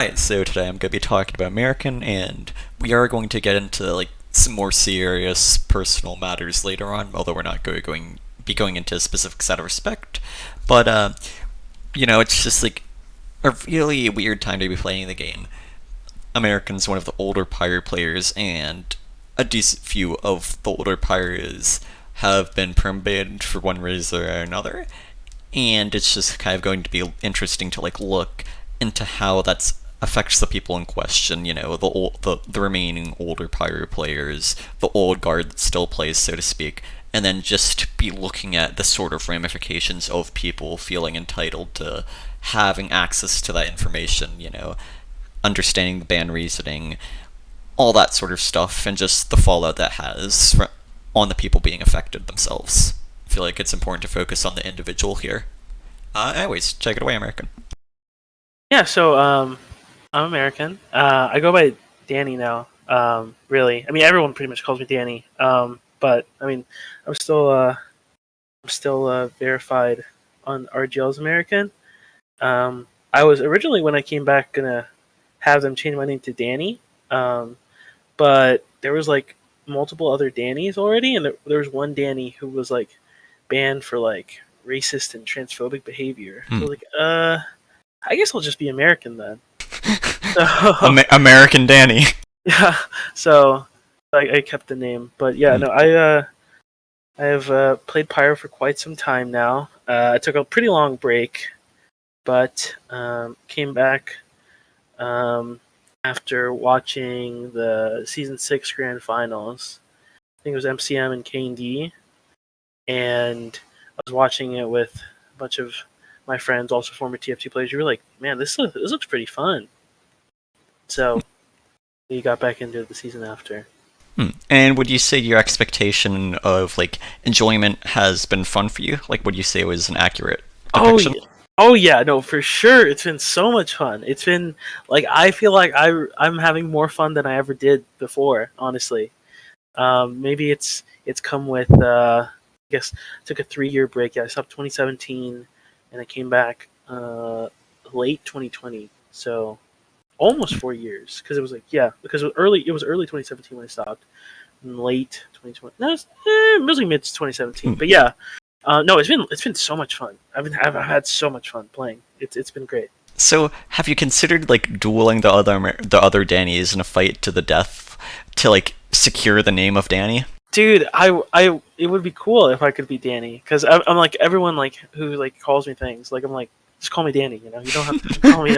Right, so today I'm going to be talking about American, and we are going to get into some more serious personal matters later on, although we're not be going into specifics out of respect. But it's just a really weird time to be playing the game. American's one of the older Pyro players, and a decent few of the older Pyros have been perm-banned for one reason or another, and it's just kind of going to be interesting to look into how that affects the people in question. The remaining older Pyro players, the old guard that still plays, so to speak, and then just be looking at the sort of ramifications of people feeling entitled to having access to that information. Understanding the ban reasoning, all that sort of stuff, and just the fallout that has on the people being affected themselves. I feel like it's important to focus on the individual here. Anyways, take it away, American. Yeah, so I'm American. I go by Danny now. Really, I mean, everyone pretty much calls me Danny. But I mean, I'm still verified on RGL's American. I was originally, when I came back, gonna have them change my name to Danny. Um, but there was multiple other Dannys already, and there was one Danny who was banned for racist and transphobic behavior. So I Hmm. was I guess I'll just be American then. So American Danny. yeah, so I kept the name, but yeah, Hmm. no, I have played Pyro for quite some time now. I took a pretty long break, but came back um, after watching the season 6 grand finals. I think it was MCM and K&D, and I was watching it with a bunch of my friends, also former TF2 players. You were like, man, this looks pretty fun. So we got back into the season after. Hmm. And would you say your expectation of enjoyment has been fun for you? Would you say it was an accurate Oh depiction? yeah. Oh yeah, no, for sure. It's been so much fun. It's been I feel like I'm having more fun than I ever did before. Honestly, maybe it's come with I guess I took a 3 year break. Yeah, I stopped 2017, and I came back late 2020. So almost 4 years, because it was because it was early 2017 when I stopped, and late 2020. No, it was mid 2017. Hmm. But yeah, no, it's been so much fun. I've had so much fun playing. It's been great. So, have you considered dueling the other Dannys in a fight to the death to secure the name of Danny? Dude, it would be cool if I could be Danny, because I'm like everyone who calls me things, I'm like, just call me Danny. You don't have to call me.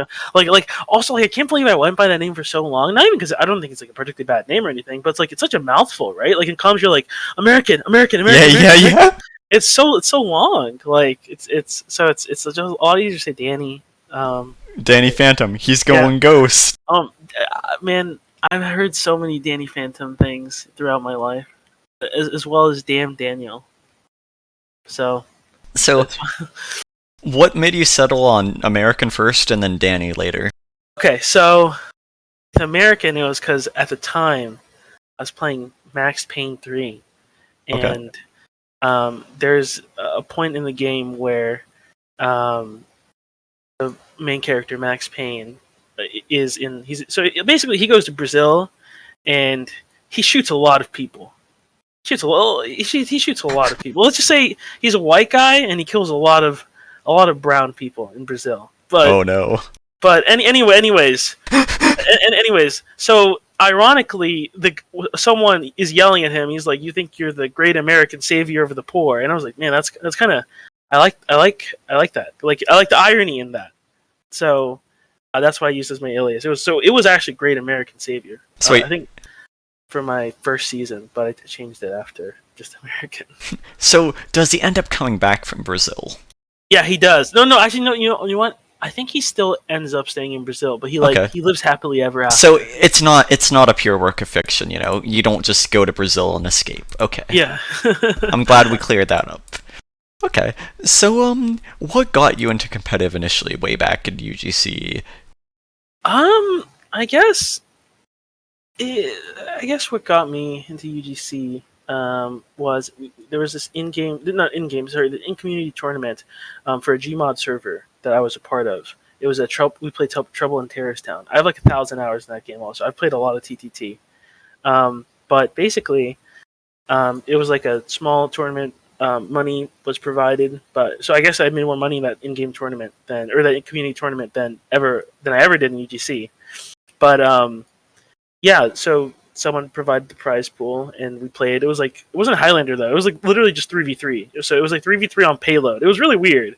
Also, I can't believe I went by that name for so long. Not even because I don't think it's a particularly bad name or anything, but it's such a mouthful, right? In comms you're like American, American, Yeah, American, yeah, American, American. yeah. It's so long. It's just a lot easier to say Danny. Danny Phantom, he's Yeah. going ghost. Man, I've heard so many Danny Phantom things throughout my life, as well as Damn Daniel. So So, that's what made you settle on American first and then Danny later? okay. So the American, it was because at the time I was playing Max Payne 3, Okay. and there's a point in the game where um, the main character Max Payne is in. He's so basically he goes to Brazil, and he shoots a lot of people. He shoots a lot of people. Let's just say he's a white guy and he kills a lot of brown people in Brazil. But Oh no. anyways, so ironically, someone is yelling at him. He's like, "You think you're the great American savior of the poor?" And I was like, "Man, that's kind of I like that. I like the irony in that." So that's why I used as my alias. It was actually great American savior. So I wait, think for my first season, but I changed it after just American. so does he end up coming back from Brazil? Yeah, he does. No, actually, no. You know what? I think he still ends up staying in Brazil, but he Okay. he lives happily ever So after. it's not a pure work of fiction, You don't just go to Brazil and escape. Okay. Yeah. I'm glad we cleared that up. Okay. So what got you into competitive initially way back in UGC? I guess I guess what got me into UGC was there was this not in-game, sorry, the in-community tournament for a Gmod server that I was a part of. It was we played Trouble in Terrorist Town. I have like 1,000 hours in that game also. I've played a lot of TTT. But basically, it was like a small tournament. Money was provided, but so I guess I made more money in that in-game tournament or that community tournament than I ever did in UGC. But yeah, so someone provided the prize pool, and we played. It wasn't Highlander though. It was like literally just 3v3. So it was like 3v3 on payload. It was really weird.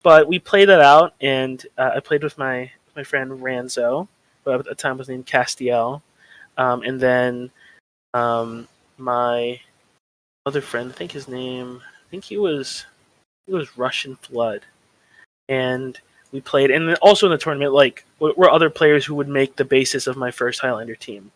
But we played that out, and I played with my friend Ranzo, who at the time was named Castiel, and then my other friend, I think he was Russian Flood, and we played, and also in the tournament, like were other players who would make the basis of my first Highlander team,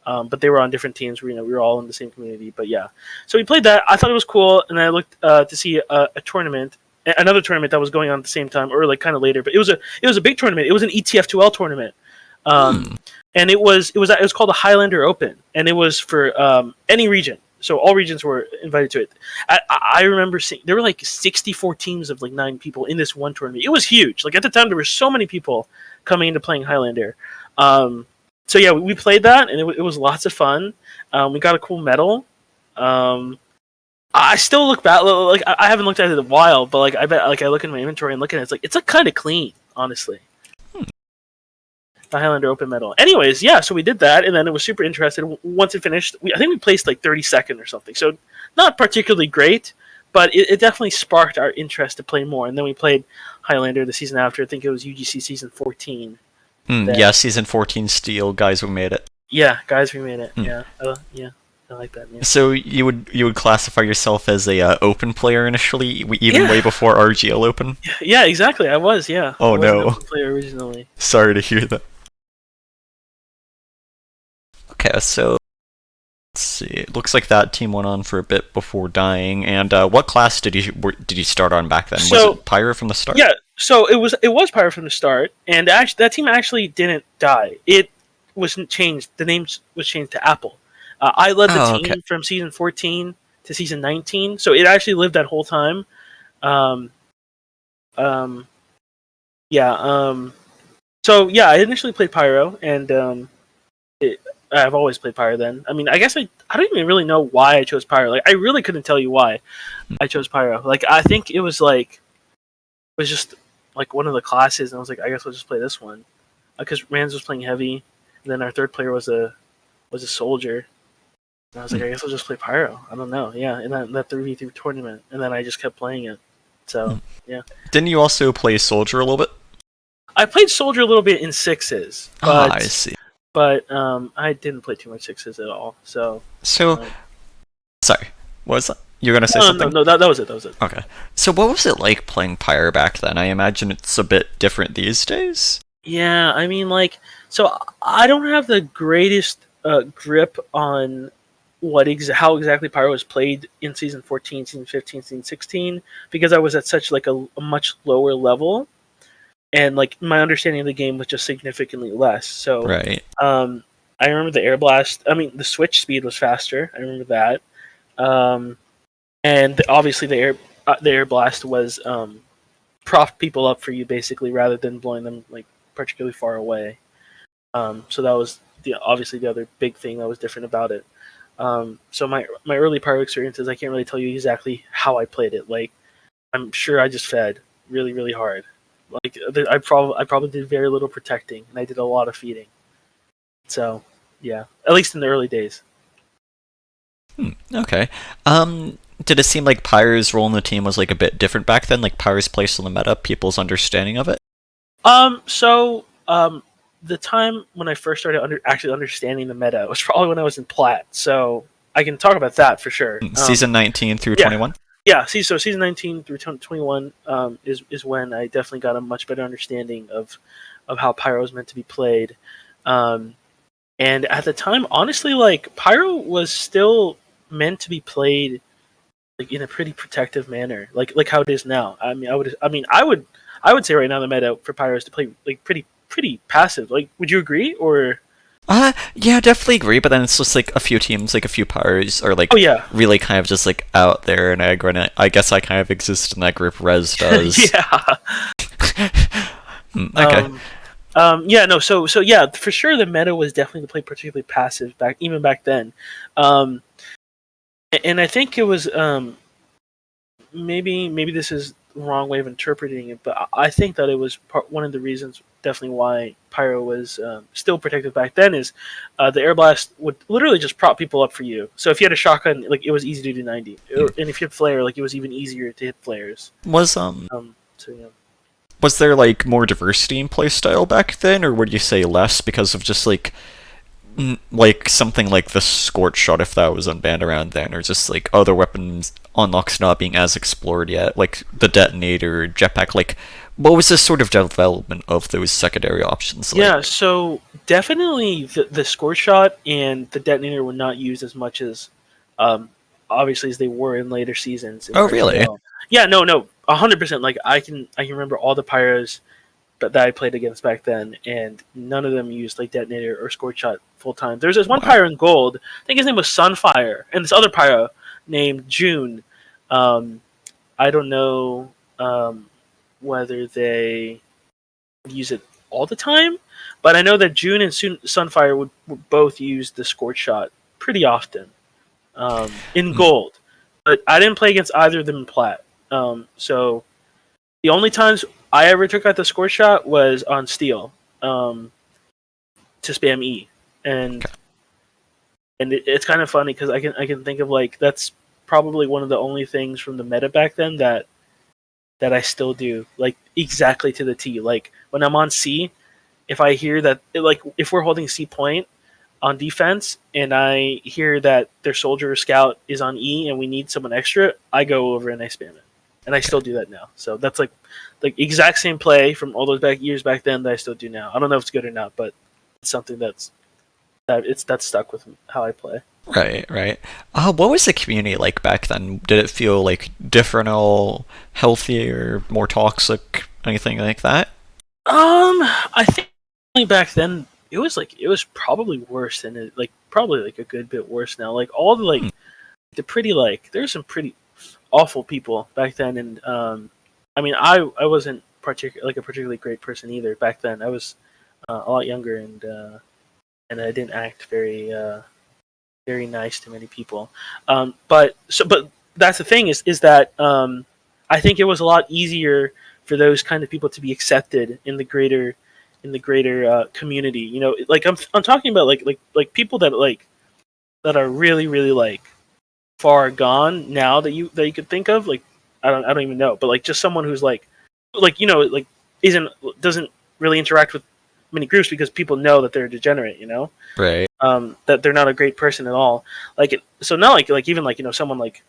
but they were on different teams. We were all in the same community, but yeah. So we played that. I thought it was cool, and I looked to see a tournament, another tournament that was going on at the same time, or like kind of later. But it was a big tournament. It was an TF2L tournament. And it was called the Highlander Open, and it was for any region. So all regions were invited to it. I remember seeing there were like 64 teams of like 9 people in this one tournament. It was huge. Like at the time, there were so many people coming into playing Highlander. So yeah, we played that, and it was lots of fun. We got a cool medal. I still look back, like I haven't looked at it in a while, but like I bet, like I look in my inventory and look at it, it's like kind of clean, honestly. The Highlander Open medal. Anyways, yeah, so we did that, and then it was super interesting. Once it finished, I think we placed like 32nd or something, so not particularly great, but it definitely sparked our interest to play more. And then we played Highlander the season after. I think it was UGC season 14. Yeah, season 14 Steel, guys, we made it. Yeah, guys, we made it. Yeah, yeah, I like that. Yeah. So you would classify yourself as a open player initially, even way before RGL Open? Yeah, exactly. I was. Yeah. Oh I was no. an open player originally. Sorry to hear that. Okay, so let's see. It looks like that team went on for a bit before dying. And what class did you start on back then? So, was it Pyro from the start? Yeah. So it was Pyro from the start, and that team actually didn't die. It wasn't changed. The name was changed to Apple. I led the team from season 14 to season 19, so it actually lived that whole time. So yeah, I initially played Pyro, and I've always played Pyro then. I mean, I guess I don't even really know why I chose Pyro. Like, I really couldn't tell you why I chose Pyro. Like, I think it was just like one of the classes, and I was like, I guess I'll just play this one. Because Rans was playing heavy, and then our third player was a soldier. And I was like, I guess I'll just play Pyro. I don't know. Yeah, in that 3v3 tournament. And then I just kept playing it. So, yeah. Didn't you also play Soldier a little bit? I played Soldier a little bit in sixes. But, I see. But I didn't play too much sixes at all. So sorry. What was that? You're going to say something? No, that was it. Okay. So what was it like playing Pyro back then? I imagine it's a bit different these days. Yeah, I mean, like, so I don't have the greatest grip on how exactly Pyro was played in season 14, season 15, season 16, because I was at such like a much lower level, and like my understanding of the game was just significantly less. So, right. I remember the air blast. I mean, the switch speed was faster. I remember that, and obviously the air blast was prop people up for you basically, rather than blowing them like particularly far away. So that was obviously the other big thing that was different about it. So my early Pyro experiences, I can't really tell you exactly how I played it. Like, I'm sure I just fed really, really hard. Like, I probably did very little protecting, and I did a lot of feeding. So, yeah, at least in the early days. Okay. Did it seem like Pyro's role in the team was like a bit different back then? Like Pyro's place in the meta, people's understanding of it? The time when I first started actually understanding the meta was probably when I was in Plat, so I can talk about that for sure. Season 19 through 21? Yeah, so season 19 through 21 is when I definitely got a much better understanding of how Pyro is meant to be played. And at the time, honestly, like, Pyro was still meant to be played like in a pretty protective manner, like how it is now. I would say right now the meta for Pyro is to play like pretty passive. Like, would you agree? Or yeah, definitely agree, but then it's just like a few teams, like a few Pyros are like really kind of just like out there and aggro, and I guess I kind of exist in that group. Res does. Yeah. Okay. Um, yeah, no, so yeah, for sure, the meta was definitely to play particularly passive back even back then, um, and I think it was maybe this is the wrong way of interpreting it, but I think that it was one of the reasons definitely why Pyro was still protected back then is the air blast would literally just prop people up for you. So if you had a shotgun, like it was easy to do 90, and if you had flare, like it was even easier to hit flares. Was So yeah. was there like more diversity in playstyle back then, or would you say less because of just like something like the Scorch shot if that was unbanned around then, or just like other weapons unlocks not being as explored yet, like the detonator, jetpack. Like, what was this sort of development of those secondary options Yeah, like? so definitely the score shot and the detonator were not used as much as, um, obviously as they were in later seasons in Oh, really? RGL. Yeah, no, 100%. Like I can remember all the pyros that I played against back then, and none of them used like detonator or score shot full time. There's this one Wow. pyro in gold. I think his name was Sunfire, and this other pyro named June. Um, I don't know whether they use it all the time, but I know that June and Sunfire would both use the Scorch shot pretty often in Hmm. gold. But I didn't play against either of them in plat. So the only times I ever took out the Scorch shot was on steel um, to spam E, and Okay. it's kind of funny because I can think of like that's probably one of the only things from the meta back then that I still do like exactly to the T. Like when I'm on C, if I hear that, like, if we're holding C point on defense and I hear that their soldier or scout is on E and we need someone extra, I go over and I spam it, and I Okay. still do that now. So that's like exact same play from all those years back then that I still do now. I don't know if it's good or not, but it's something that's stuck with how I play. Right, right. What was the community like back then? Did it feel like different, all healthier, more toxic, anything like that? I think back then it was probably worse than it, like probably like a good bit worse now. Like all the Hmm. the pretty there's some pretty awful people back then, and I mean I wasn't like a particularly great person either back then. I was a lot younger, and I didn't act very nice to many people. But that's the thing is that I think it was a lot easier for those kind of people to be accepted in the greater community. You know, like I'm talking about like people that are really like far gone now that you could think of. Like I don't even know, but like just someone who's like like isn't doesn't really interact with many groups because people know that they're a degenerate. You know, Right. that they're not a great person at all. So not like even like someone like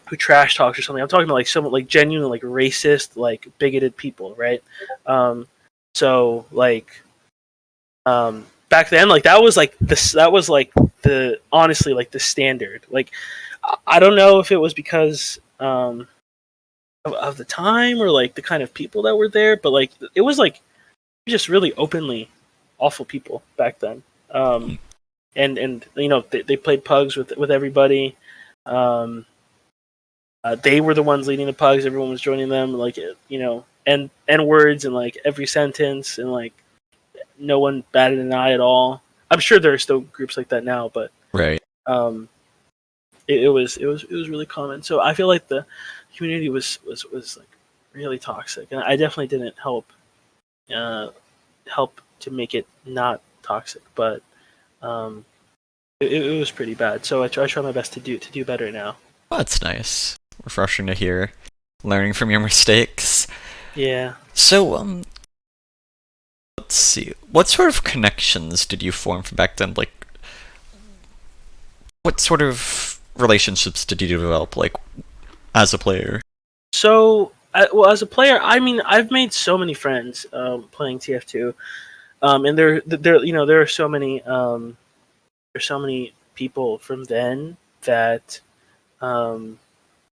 who trash talks or something. I'm talking about like someone like genuine like racist like bigoted people, right? Um, so back then like that was like this that was like the honestly like the standard. Like I don't know if it was because of the time or like the kind of people that were there, but like it was like just really openly awful people back then. Hmm. And they played pugs with everybody. Um, they were the ones leading the pugs. Everyone was joining them. Like and words and like every sentence, and like no one batted an eye at all. I'm sure there are still groups like that now, but Right. um, it was really common. So I feel like the community was like really toxic, and I definitely didn't uh, help to make it not toxic, but um, it was pretty bad. So I try my best to do better now. Well, that's nice. Refreshing to hear. Learning from your mistakes. Yeah. So, let's see. What sort of connections did you form from back then? Like, what sort of relationships did you develop, like, as a player? So, well, as a player, I mean, I've made so many friends playing TF2, and there are so many there's so many people from then that um,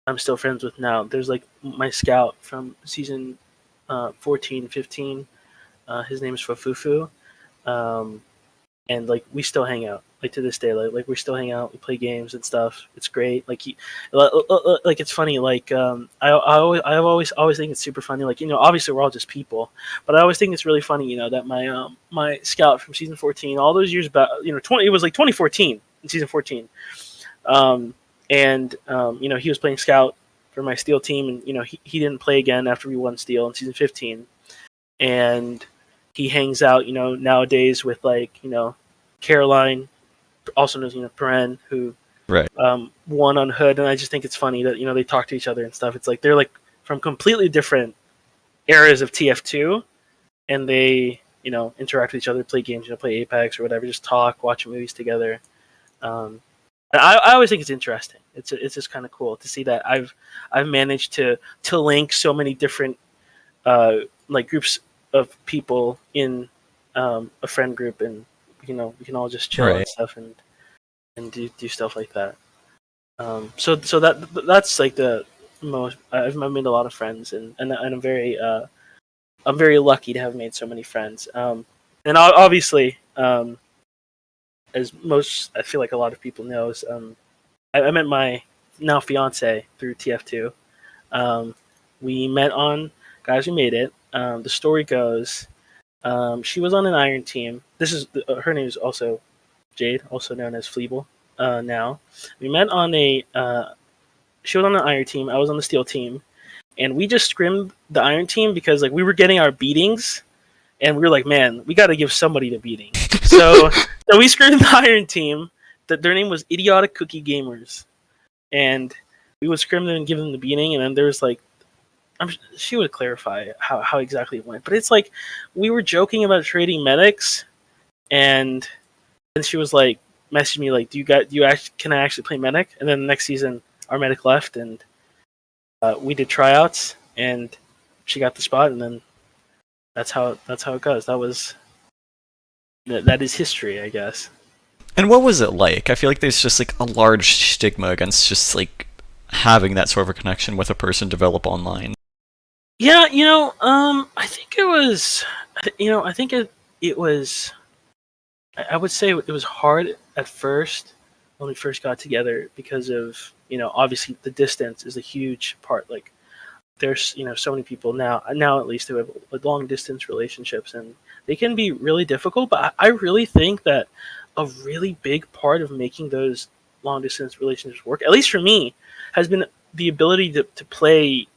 I'm still friends with now. There's like my scout from season 14, 15. His name is Fafufu, and like we still hang out. like to this day. Like we still hang out, we play games and stuff. It's great. Like like it's funny. Like I always think it's super funny. Like obviously we're all just people, but I always think it's really funny. That my scout from season 14, all those years back. 20. It was like 2014 in season 14. Um, and he was playing scout for my steel team, and he didn't play again after we won steel in season 15, and he hangs out nowadays with like Caroline, also known as Peren, who Right. won on Hood, and I just think it's funny that they talk to each other and stuff. It's like they're like from completely different eras of TF2, and they interact with each other, play games, play Apex or whatever, just talk, watch movies together. Um, I always think it's interesting. It's just kind of cool to see that I've managed to link so many different like groups of people in a friend group, and we can all just chill and Right. stuff and do stuff like that. So that's like the most. I've made a lot of friends, and I'm very lucky to have made so many friends. And obviously, as most I feel like a lot of people knows, I met my now fiance through TF2. Um, we met on Guys Who Made It. The story goes, she was on an iron team. Her name is also Jade, also known as Fleeble. Now we met on a. She was on the iron team. I was on the steel team, and we just scrimmed the iron team because like we were getting our beatings, and we were like, man, we got to give somebody the beating. So we scrimmed the iron team. That their name was Idiotic Cookie Gamers, and we would scrim them and give them the beating, and then there's like she would clarify how exactly it went. But it's like we were joking about trading medics, and then she was like, messaged me like, can I actually play medic? And then the next season, our medic left, and we did tryouts, and she got the spot, and then that's how it goes. That is history, I guess. And what was it like? I feel like there's just like a large stigma against just like having that sort of a connection with a person develop online. Yeah, I think it was, I think it was. I would say it was hard at first when we first got together because of obviously the distance is a huge part. Like there's so many people now at least who have like long distance relationships, and they can be really difficult. But I really think that a really big part of making those long distance relationships work, at least for me, has been the ability to play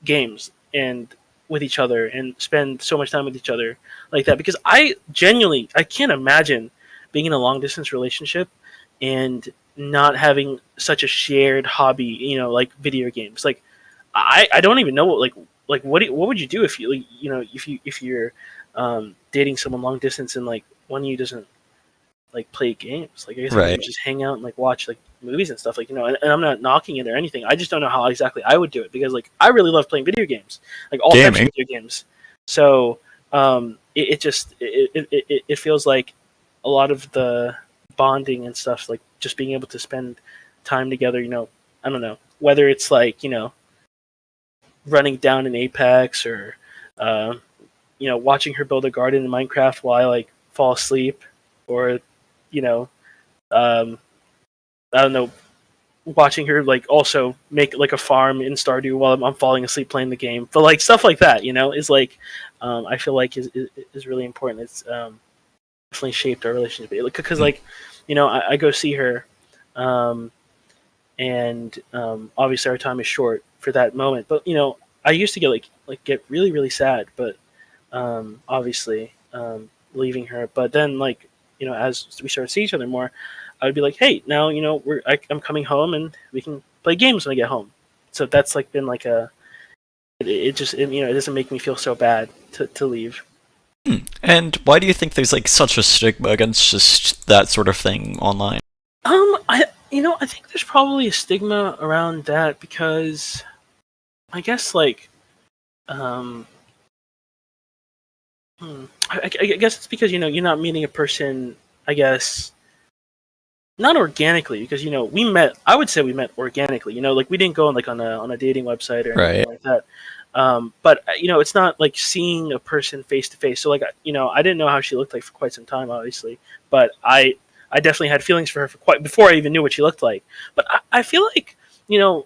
games and with each other and spend so much time with each other like that, because I can't imagine being in a long distance relationship and not having such a shared hobby, like video games. Like I don't even know what would you do if you like, if you're dating someone long distance and like one of you doesn't like play games. Like I guess maybe Right. just hang out and like watch like movies and stuff. Like and I'm not knocking it or anything. I just don't know how exactly I would do it because like I really love playing video games, like all types of Gaming. video games. So it feels like a lot of the bonding and stuff, like just being able to spend time together. I don't know whether it's like running down in Apex or uh, watching her build a garden in Minecraft while I like fall asleep, or you know um, I don't know, watching her like also make like a farm in Stardew while I'm falling asleep playing the game. But like stuff like that, is like I feel like is really important. It's definitely shaped our relationship because like I go see her, um, and obviously our time is short for that moment. But I used to get really really sad, but obviously leaving her. But then like as we started to see each other more, I would be like, hey, now I'm coming home and we can play games when I get home. So that's like been like it doesn't make me feel so bad to leave. And why do you think there's like such a stigma against just that sort of thing online? I think there's probably a stigma around that because I guess like um I guess it's because you're not meeting a person, I guess, not organically, because we met. I would say we met organically. Like we didn't go on like on a dating website or anything Right. like that. But it's not like seeing a person face to face. So like I didn't know how she looked like for quite some time, obviously. But I definitely had feelings for her for quite before I even knew what she looked like. But I feel like, you know,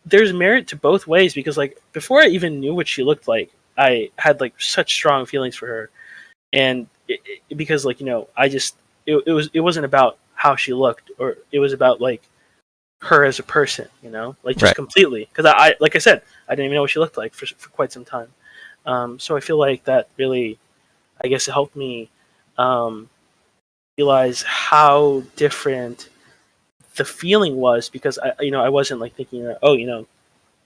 there's merit to both ways, because like before I even knew what she looked like, I had like such strong feelings for her, and because like, you know, I just it wasn't about how she looked, or it was about like her as a person, you know, like just Right. completely. Because I like I said, I didn't even know what she looked like for quite some time. So I feel like that really, I guess, it helped me um, realize how different the feeling was, because I wasn't like thinking, oh, you know,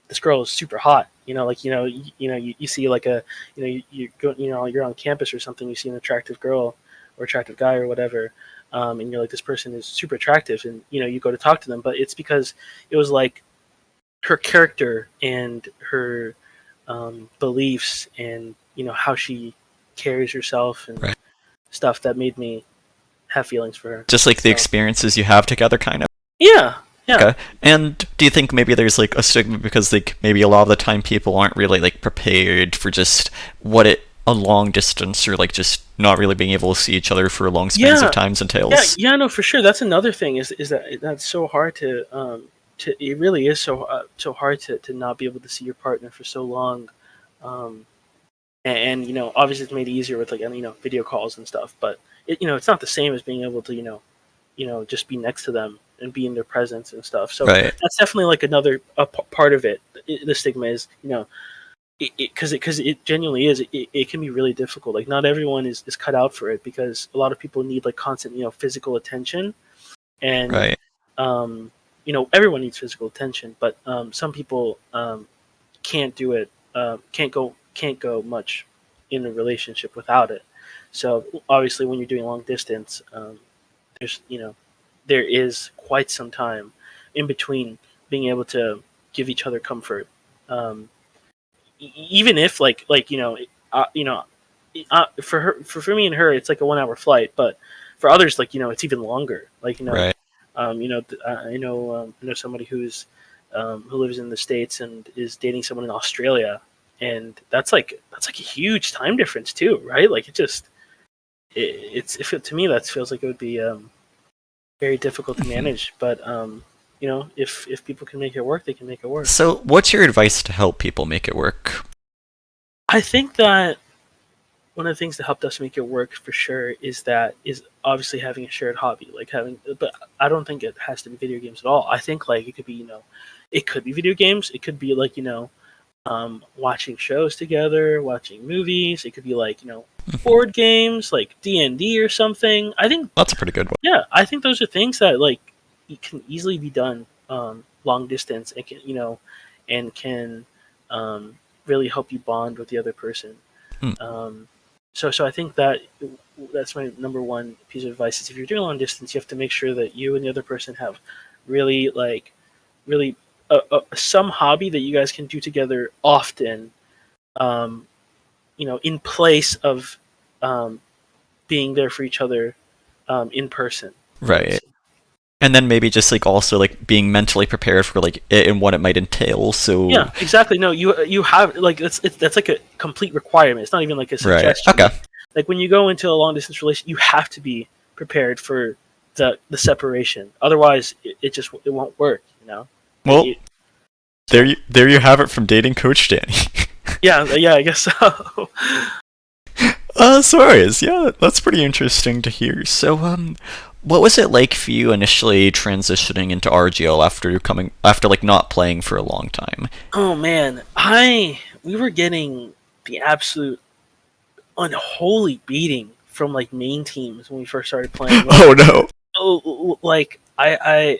this girl is super hot. You know, like you see like a you go, you're on campus or something, you see an attractive girl or attractive guy or whatever, and you're like, this person is super attractive, and you go to talk to them, but it's because it was like her character and her beliefs, and how she carries herself and Right. stuff, that made me have feelings for her. Just like the So experiences you have together, kind of. yeah, yeah. Okay. And do you think maybe there's like a stigma because like maybe a lot of the time people aren't really like prepared for just what it a long distance or like just not really being able to see each other for long spans of Yeah, times yeah, entails? yeah. No, for sure. That's another thing. Is that that's so hard to. It really is so hard to not be able to see your partner for so long, um, and obviously it's made easier with like video calls and stuff. But it's not the same as being able to just be next to them and be in their presence and stuff. So Right. that's definitely like another part of it. The stigma is because it genuinely is, it can be really difficult. Like not everyone is cut out for it, because a lot of people need like constant physical attention, and Right. um, everyone needs physical attention, but some people can't do it, can't go much in a relationship without it. So obviously when you're doing long distance, there's there is quite some time in between being able to give each other comfort. um, Even if for her, for me and her, it's like a 1 hour flight, but for others, like it's even longer. Like Right. I know somebody who lives in the States and is dating someone in Australia, and that's like a huge time difference too, right? Like to me that feels like it would be very difficult to Mhm. manage, but if people can make it work, they can make it work. So, what's your advice to help people make it work? I think that one of the things that helped us make it work for sure is obviously having a shared hobby, like having. But I don't think it has to be video games at all. I think like it could be it could be video games. It could be like watching shows together, watching movies. It could be like Mhm. board games, like D&D or something. I think, That's a pretty good one. yeah, I think those are things that like it can easily be done long distance, and can really help you bond with the other person. Hmm. Um, so I think that's my number one piece of advice: is if you're doing long distance, you have to make sure that you and the other person have really really some hobby that you guys can do together often. Um, in place of um, being there for each other in person. Right. And then maybe just like also like being mentally prepared for like it and what it might entail. So, Yeah, exactly. No, you have like that's like a complete requirement. It's not even like a right. suggestion. Okay. Like when you go into a long distance relation, you have to be prepared for the separation. Otherwise, it just it won't work. Like Well, it, so there you have it from dating coach Danny. yeah, I guess so. Sorry, yeah, that's pretty interesting to hear. So, what was it like for you initially transitioning into RGL after like not playing for a long time? Oh man, we were getting the absolute unholy beating from like main teams when we first started playing. Oh no. Like I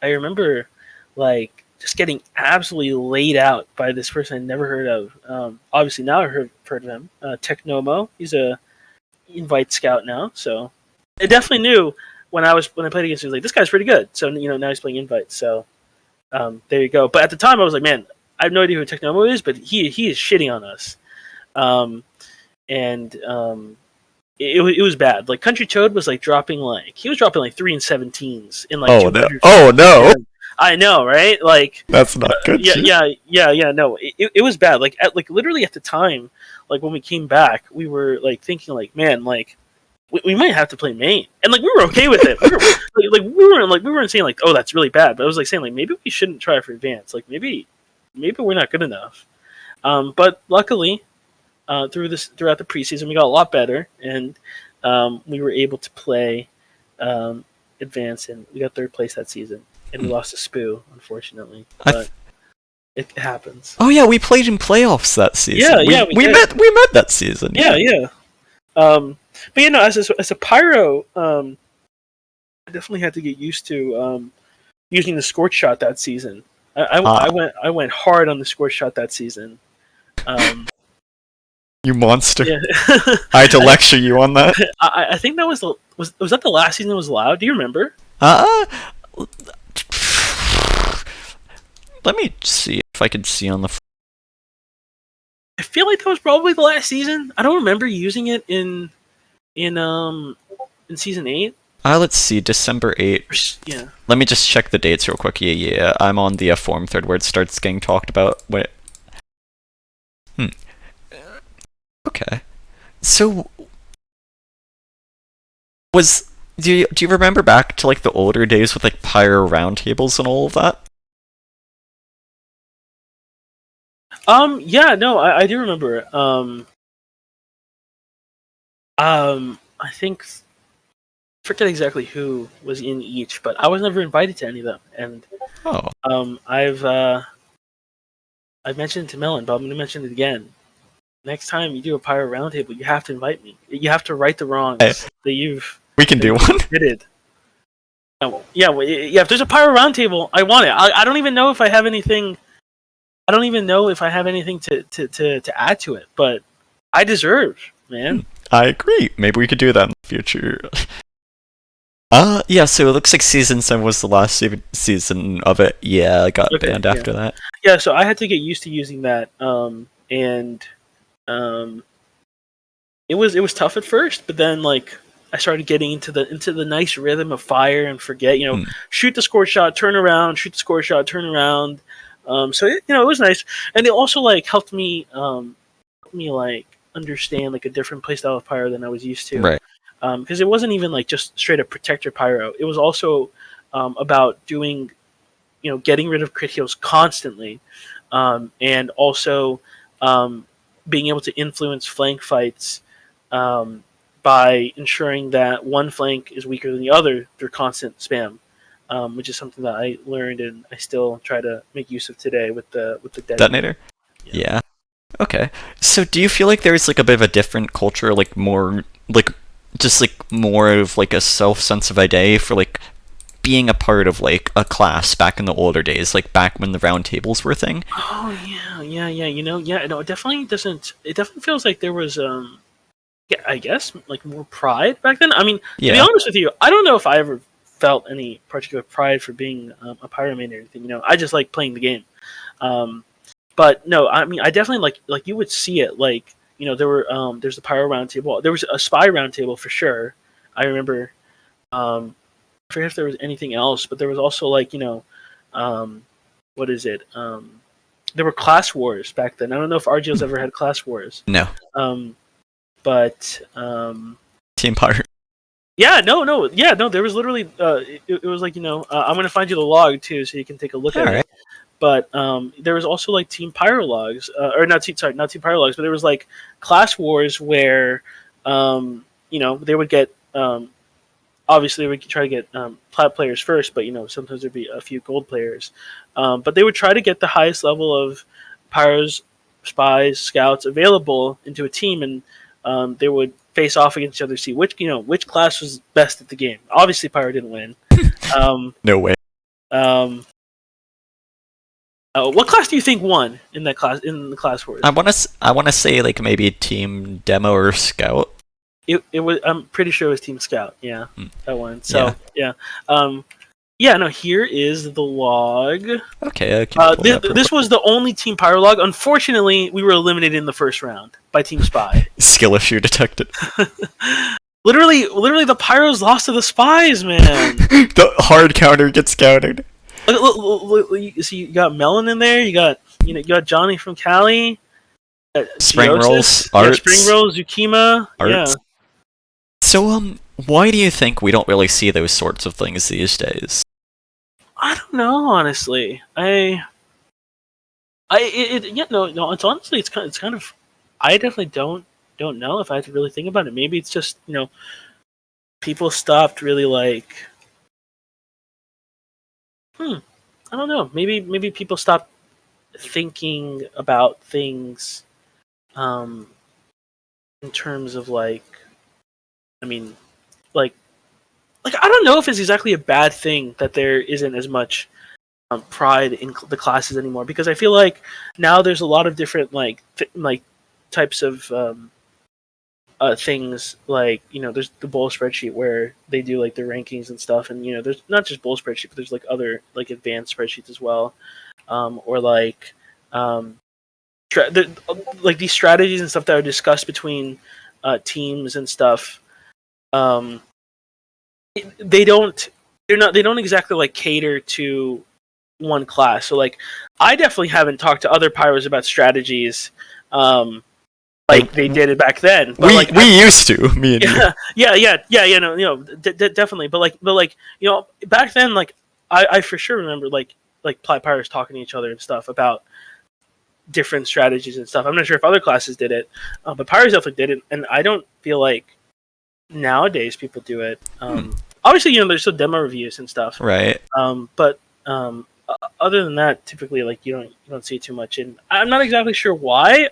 remember like just getting absolutely laid out by this person I never heard of. Obviously now I've heard of him. Technomo. He's a invite scout now, so I definitely knew when I played against him. He was like, this guy's pretty good. So now he's playing invites. So there you go. But at the time I was like, man, I have no idea who Technomo is, but he is shitting on us. Um, and it was bad. Like Country Toad was like dropping like he was dropping like 3 and 17s in like Oh no. 200 Oh frames. Yeah, no. I know, right? Like, That's not good yeah, shit. yeah. No, it was bad. Like literally at the time, like when we came back, we were like thinking like, man, like we might have to play main, and like we were okay with it. We weren't saying like, oh, that's really bad, but I was like saying like maybe we shouldn't try for advanced. Like maybe we're not good enough. But luckily, throughout the preseason, we got a lot better, and we were able to play advance, and we got third place that season, and we lost to Spoo, unfortunately, but it happens. Oh yeah, we played in playoffs that season. Yeah, we met that season. Yeah. But you know, as a pyro, I definitely had to get used to using the Scorch shot that season. I went hard on the Scorch shot that season. You monster! Yeah. I had to lecture you on that. I think that was was that the last season that was allowed? Do you remember? Let me see if I can see on the. I feel like that was probably the last season. I don't remember using it in season 8. Let's see, December 8th. Yeah. Let me just check the dates real quick. Yeah. I'm on the forum thread where it starts getting talked about. Wait. Okay. So, do you remember back to like the older days with like Pyro roundtables and all of that? Yeah, no, I do remember. I think forget exactly who was in each, but I was never invited to any of them. And I've mentioned it to Melon, but I'm going to mention it again. Next time you do a Pyro roundtable, you have to invite me. You have to right the wrongs that you've. We can do one. Committed. Yeah. If there's a Pyro roundtable, I want it. I don't even know if I have anything. I don't even know if I have anything to add to it, but I deserve, man. I agree. Maybe we could do that in the future. Yeah, so it looks like Season 7 was the last season of it. Yeah, I got banned after that. Yeah, so I had to get used to using that, and it was tough at first, but then, like, I started getting into the nice rhythm of fire and forget, shoot the score shot, turn around, shoot the score shot, turn around. So it was nice, and it also like helped me like understand like a different playstyle of pyro than I was used to. Right. Because it wasn't even like just straight up protector pyro. It was also about doing, getting rid of crit heals constantly, and also being able to influence flank fights by ensuring that one flank is weaker than the other through constant spam. Which is something that I learned and I still try to make use of today with the detonator. Yeah. Okay. So do you feel like there's like a bit of a different culture, like more like just like more of like a self sense of identity for like being a part of like a class back in the older days, like back when the round tables were a thing? Oh yeah. No, it definitely doesn't. It definitely feels like there was I guess like more pride back then. I mean, to be honest with you, I don't know if I ever felt any particular pride for being a pyro main or anything. I just like playing the game. But no, I mean, I definitely like you would see it. Like there were there's the pyro roundtable. There was a spy roundtable for sure. I remember. I forget if there was anything else, but there was also like what is it? There were class wars back then. I don't know if RGL's ever had class wars. No. But Team Pyro. Yeah, no. There was literally it was like I'm gonna find you the log too, so you can take a look at it. But there was also like Team Pyro logs, or not Team Pyro logs, but there was like class wars where they would get obviously they would try to get plat players first, but sometimes there'd be a few gold players, but they would try to get the highest level of Pyros, spies, scouts available into a team, and they would face off against each other, see which class was best at the game. Obviously, Pyro didn't win. No way. What class do you think won in the class wars? I want to say like maybe Team Demo or Scout. It was. I'm pretty sure it was Team Scout. Yeah, that one. So yeah. No. Here is the log. Okay. This was the only Team Pyro log. Unfortunately, we were eliminated in the first round by Team Spy. Skill issue detected. literally, the Pyros lost to the Spies, man. The hard counter gets countered. Look, you see, you got Melon in there. You got Johnny from Cali. Spring Rolls, Arts. Spring Rolls, Zukima. Arts. So, why do you think we don't really see those sorts of things these days? I don't know, honestly. Yeah, no. It's honestly, it's kind of. I definitely don't know if I had to really think about it. Maybe it's just people stopped really like. I don't know. Maybe people stopped thinking about things, um, in terms of like. I mean, like I don't know if it's exactly a bad thing that there isn't as much pride in the classes anymore, because I feel like now there's a lot of different like types of things, like there's the bowl spreadsheet where they do like the rankings and stuff, and there's not just bowl spreadsheet, but there's like other like advanced spreadsheets as well, or like um, like these strategies and stuff that are discussed between teams and stuff. Um, they don't they don't exactly like cater to one class. So like I definitely haven't talked to other pyros about strategies, um, like they did it back then. But We like we used to, me and you. yeah, definitely. But back then, like I for sure remember like pyros talking to each other and stuff about different strategies and stuff. I'm not sure if other classes did it, but pyros definitely did it, and I don't feel like nowadays people do it. Hmm. Obviously, there's still demo reviews and stuff, Right. but other than that, typically like you don't see too much, and I'm not exactly sure why.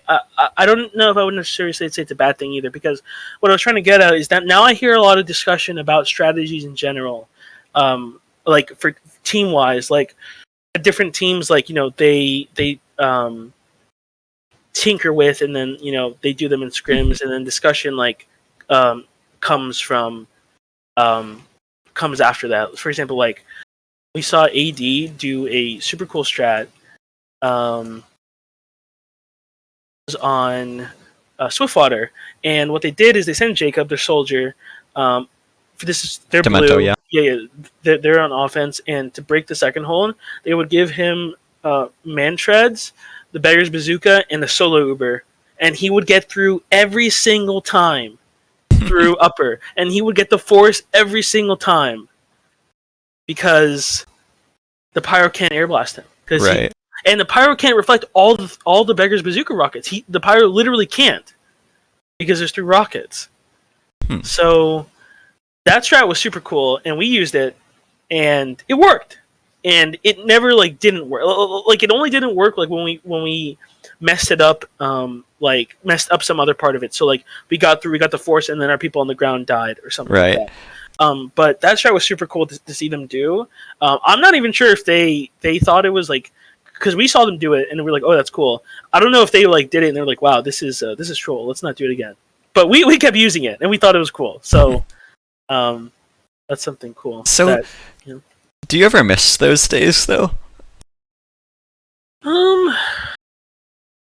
I don't know if I would necessarily say it's a bad thing either, because what I was trying to get at is that now I hear a lot of discussion about strategies in general, like for team wise, like different teams, like they tinker with, and then they do them in scrims, and then discussion like um, comes from um, comes after that. For example, like we saw AD do a super cool strat, um, was on Swiftwater, and what they did is they sent Jacob, their soldier. For this is they're Demento, blue, yeah. yeah. They're on offense, and to break the second hold, they would give him man treads, the beggar's bazooka, and the solo uber, and he would get through every single time through upper, and he would get the force every single time because the pyro can't air blast him, Right. and the pyro can't reflect all the beggar's bazooka rockets. The pyro literally can't, because there's 3 rockets. Hmm. So that strat was super cool, and we used it, and it worked. And it never like didn't work. Like it only didn't work like when we messed it up, like messed up some other part of it. So like we got the force, and then our people on the ground died or something like Right. that. But that strat was super cool to see them do. I'm not even sure if they thought it was like, because we saw them do it and we're like, oh, that's cool. I don't know if they like did it and they're like, wow, this is troll. Let's not do it again. But we kept using it and we thought it was cool. So um, that's something cool. So, That you know. do you ever miss those days, though? Um,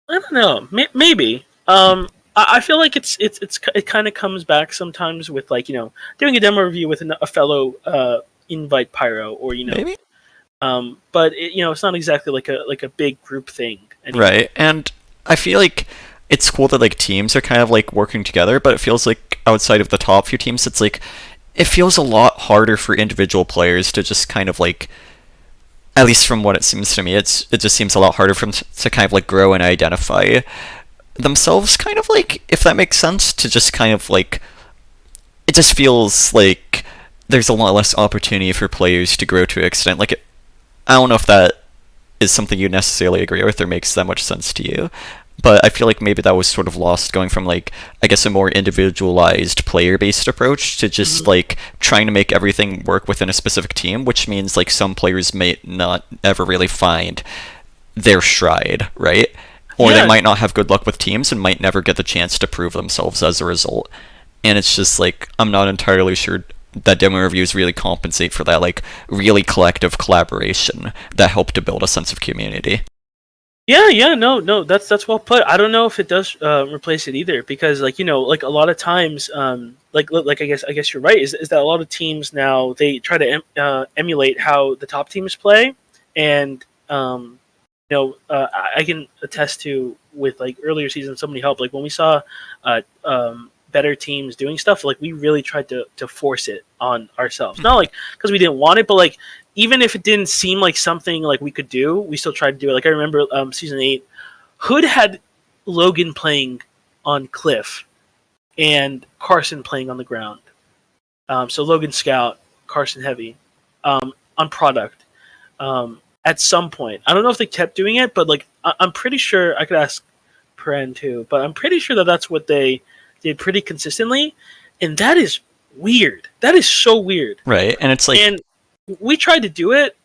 I don't know. Maybe. I feel like it kind of comes back sometimes with like doing a demo review with a fellow invite pyro, or Maybe. but it's not exactly like a big group thing anymore. Right. And I feel like it's cool that like teams are kind of like working together, but it feels like outside of the top few teams, it's like it feels a lot harder for individual players to just kind of like, at least from what it seems to me, it just seems a lot harder for them to kind of like grow and identify themselves, kind of like, if that makes sense, to just kind of like, it just feels like there's a lot less opportunity for players to grow to an extent. Like, I don't know if that is something you necessarily agree with or makes that much sense to you. But I feel like maybe that was sort of lost going from like, I guess, a more individualized player based approach to just Hmm. like trying to make everything work within a specific team, which means like some players may not ever really find their stride, right? Or they Yeah, might not have good luck with teams and might never get the chance to prove themselves as a result. And it's just like, I'm not entirely sure that demo reviews really compensate for that like really collective collaboration that help to build a sense of community. yeah, no, that's well put. I don't know if it does replace it either, because like like a lot of times, like I guess you're right. Is that a lot of teams now they try to emulate how the top teams play, and I can attest to with like earlier seasons somebody helped, like when we saw better teams doing stuff, like we really tried to force it on ourselves. Not like because we didn't want it, but like even if it didn't seem like something like we could do, we still tried to do it. Like I remember season 8, Hood had Logan playing on Cliff and Carson playing on the ground. So Logan Scout, Carson Heavy, on product. At some point, I don't know if they kept doing it, but like I'm pretty sure I could ask Pren too, but I'm pretty sure that that's what they did pretty consistently, and that is weird. That is so weird. Right, and it's like, And we tried to do it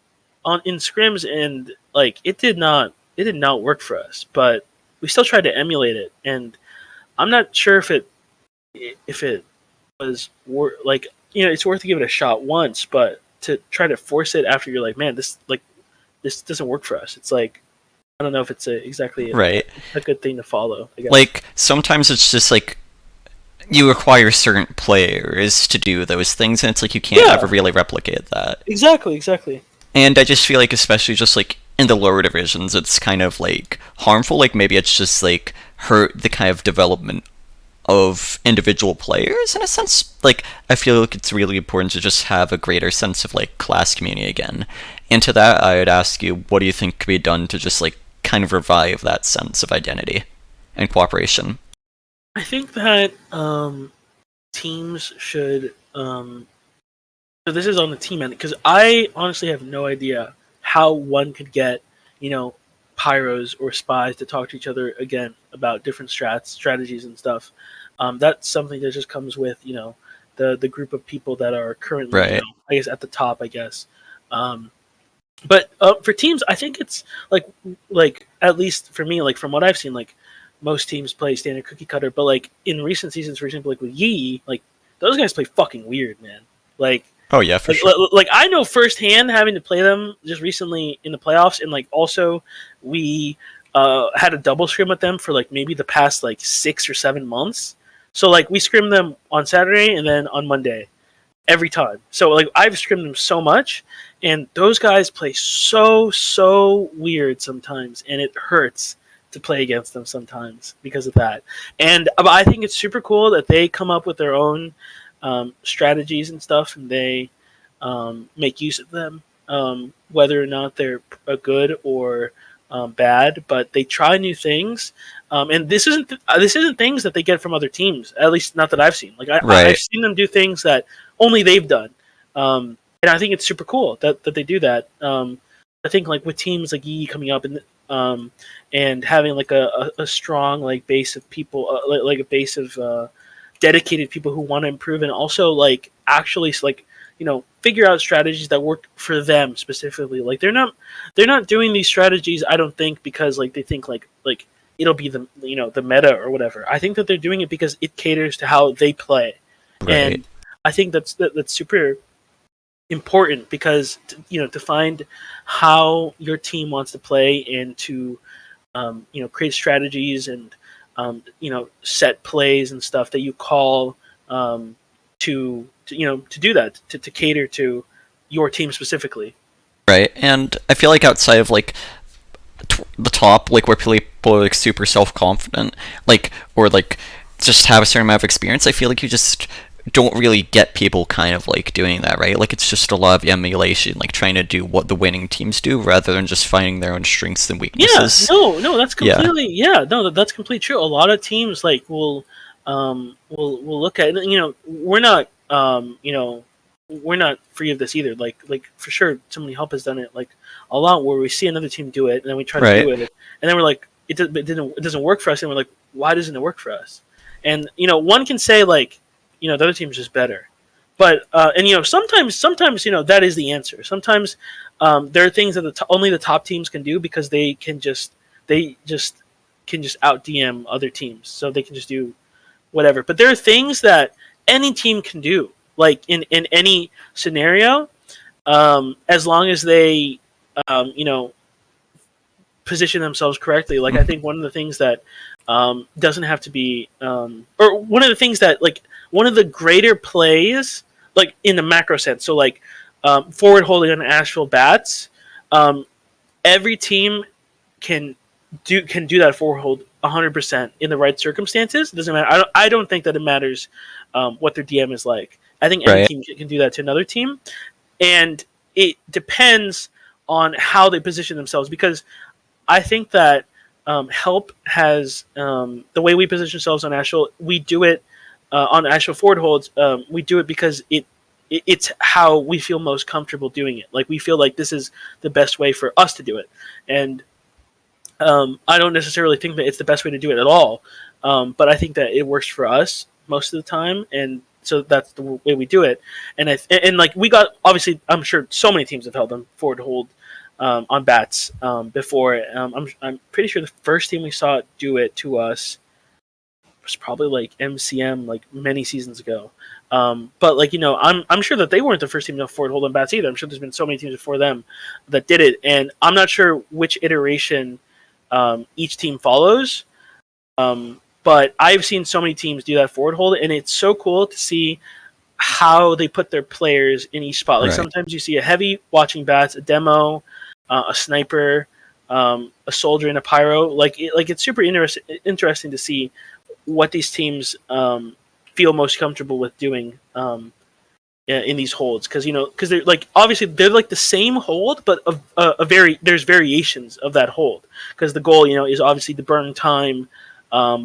in scrims, and like it did not work for us, but we still tried to emulate it, and I'm not sure if it was like, you know, it's worth to give it a shot once, but to try to force it after you're like, man, this doesn't work for us. It's like, I don't know if it's exactly right, a good thing to follow, I guess. like sometimes it's just like you require certain players to do those things, and it's like you can't Yeah. ever really replicate that. Exactly. And I just feel like, especially just like in the lower divisions, it's kind of like harmful. Like maybe it's just like hurt the kind of development of individual players in a sense. Like I feel like it's really important to just have a greater sense of like class community again. And to that, I would ask you, what do you think could be done to just like kind of revive that sense of identity and cooperation? I think that teams should. So this is on the team end, because I honestly have no idea how one could get, you know, pyros or spies to talk to each other again about different strategies and stuff. That's something that just comes with, you know, the group of people that are currently, you Right. know, I guess at the top, I guess. Um, but for teams, I think it's like at least for me, like from what I've seen, like most teams play standard cookie cutter. But like in recent seasons, for example, like with Yi, like those guys play fucking weird, man. Like Oh yeah, for sure. like I know firsthand having to play them just recently in the playoffs, and like also we had a double scrim with them for like maybe the past like 6 or 7 months. So like we scrim them on Saturday and then on Monday every time. So like I've scrimmed them so much, and those guys play so weird sometimes, and it hurts to play against them sometimes because of that. And I think it's super cool that they come up with their own strategies and stuff, and they make use of them, whether or not they're good or bad. But they try new things, and this isn't things that they get from other teams. At least not that I've seen. Like I've Right. seen them do things that only they've done, and I think it's super cool that they do that. I think like with teams like Yi coming up and having like a strong like base of people, like a base of dedicated people who want to improve, and also like actually like, you know, figure out strategies that work for them specifically. Like they're not doing these strategies, I don't think, because like they think like it'll be the, you know, the meta or whatever. I think that they're doing it because it caters to how they play, Right. and I think that's super important, because you know, to find how your team wants to play and to you know, create strategies and you know, set plays and stuff that you call to you know, to do that, to cater to your team specifically. Right. And I feel like outside of like the top, like where people are like super self confident, like or like just have a certain amount of experience, I feel like you just don't really get people kind of like doing that, right? Like it's just a lot of emulation, like trying to do what the winning teams do rather than just finding their own strengths and Yeah, weaknesses. no, that's Yeah. completely, yeah, no, that's completely true. A lot of teams like will look at, you know, we're not you know, we're not free of this either. Like for sure, somebody help has done it like a lot, where we see another team do it and then we try to Right. do it, and then we're like, it doesn't work for us, and we're like, why doesn't it work for us? And you know, one can say like, you know, the other team's just better, but and you know, sometimes you know, that is the answer. Sometimes there are things that only the top teams can do, because they just can just out DM other teams, so they can just do whatever. But there are things that any team can do, like in any scenario, as long as they you know, position themselves correctly. Like I think one of the things that doesn't have to be, or one of the things that like one of the greater plays, like in the macro sense. So like forward holding on Asheville bats, every team can do that forward hold 100% in the right circumstances. It doesn't matter. I don't think that it matters what their DM is like. I think any Right. team can do that to another team, and it depends on how they position themselves. Because I think that help has the way we position ourselves on actual. We do it on actual forward holds. We do it because it's how we feel most comfortable doing it. Like we feel like this is the best way for us to do it, and I don't necessarily think that it's the best way to do it at all, but I think that it works for us most of the time, and so that's the way we do it. And like we got obviously, I'm sure so many teams have held them forward hold on bats before. I'm pretty sure the first team we saw do it to us was probably like MCM like many seasons ago. But like I'm sure that they weren't the first team to forward hold on bats either. I'm sure there's been so many teams before them that did it, and I'm not sure which iteration each team follows. But I've seen so many teams do that forward hold, and it's so cool to see how they put their players in each spot. Like Right. sometimes you see a heavy watching bats, a demo, a sniper, a soldier, and a pyro. It's super interesting to see what these teams feel most comfortable with doing in these holds, because they're like obviously they're like the same hold, but there's variations of that hold, because the goal is obviously to burn time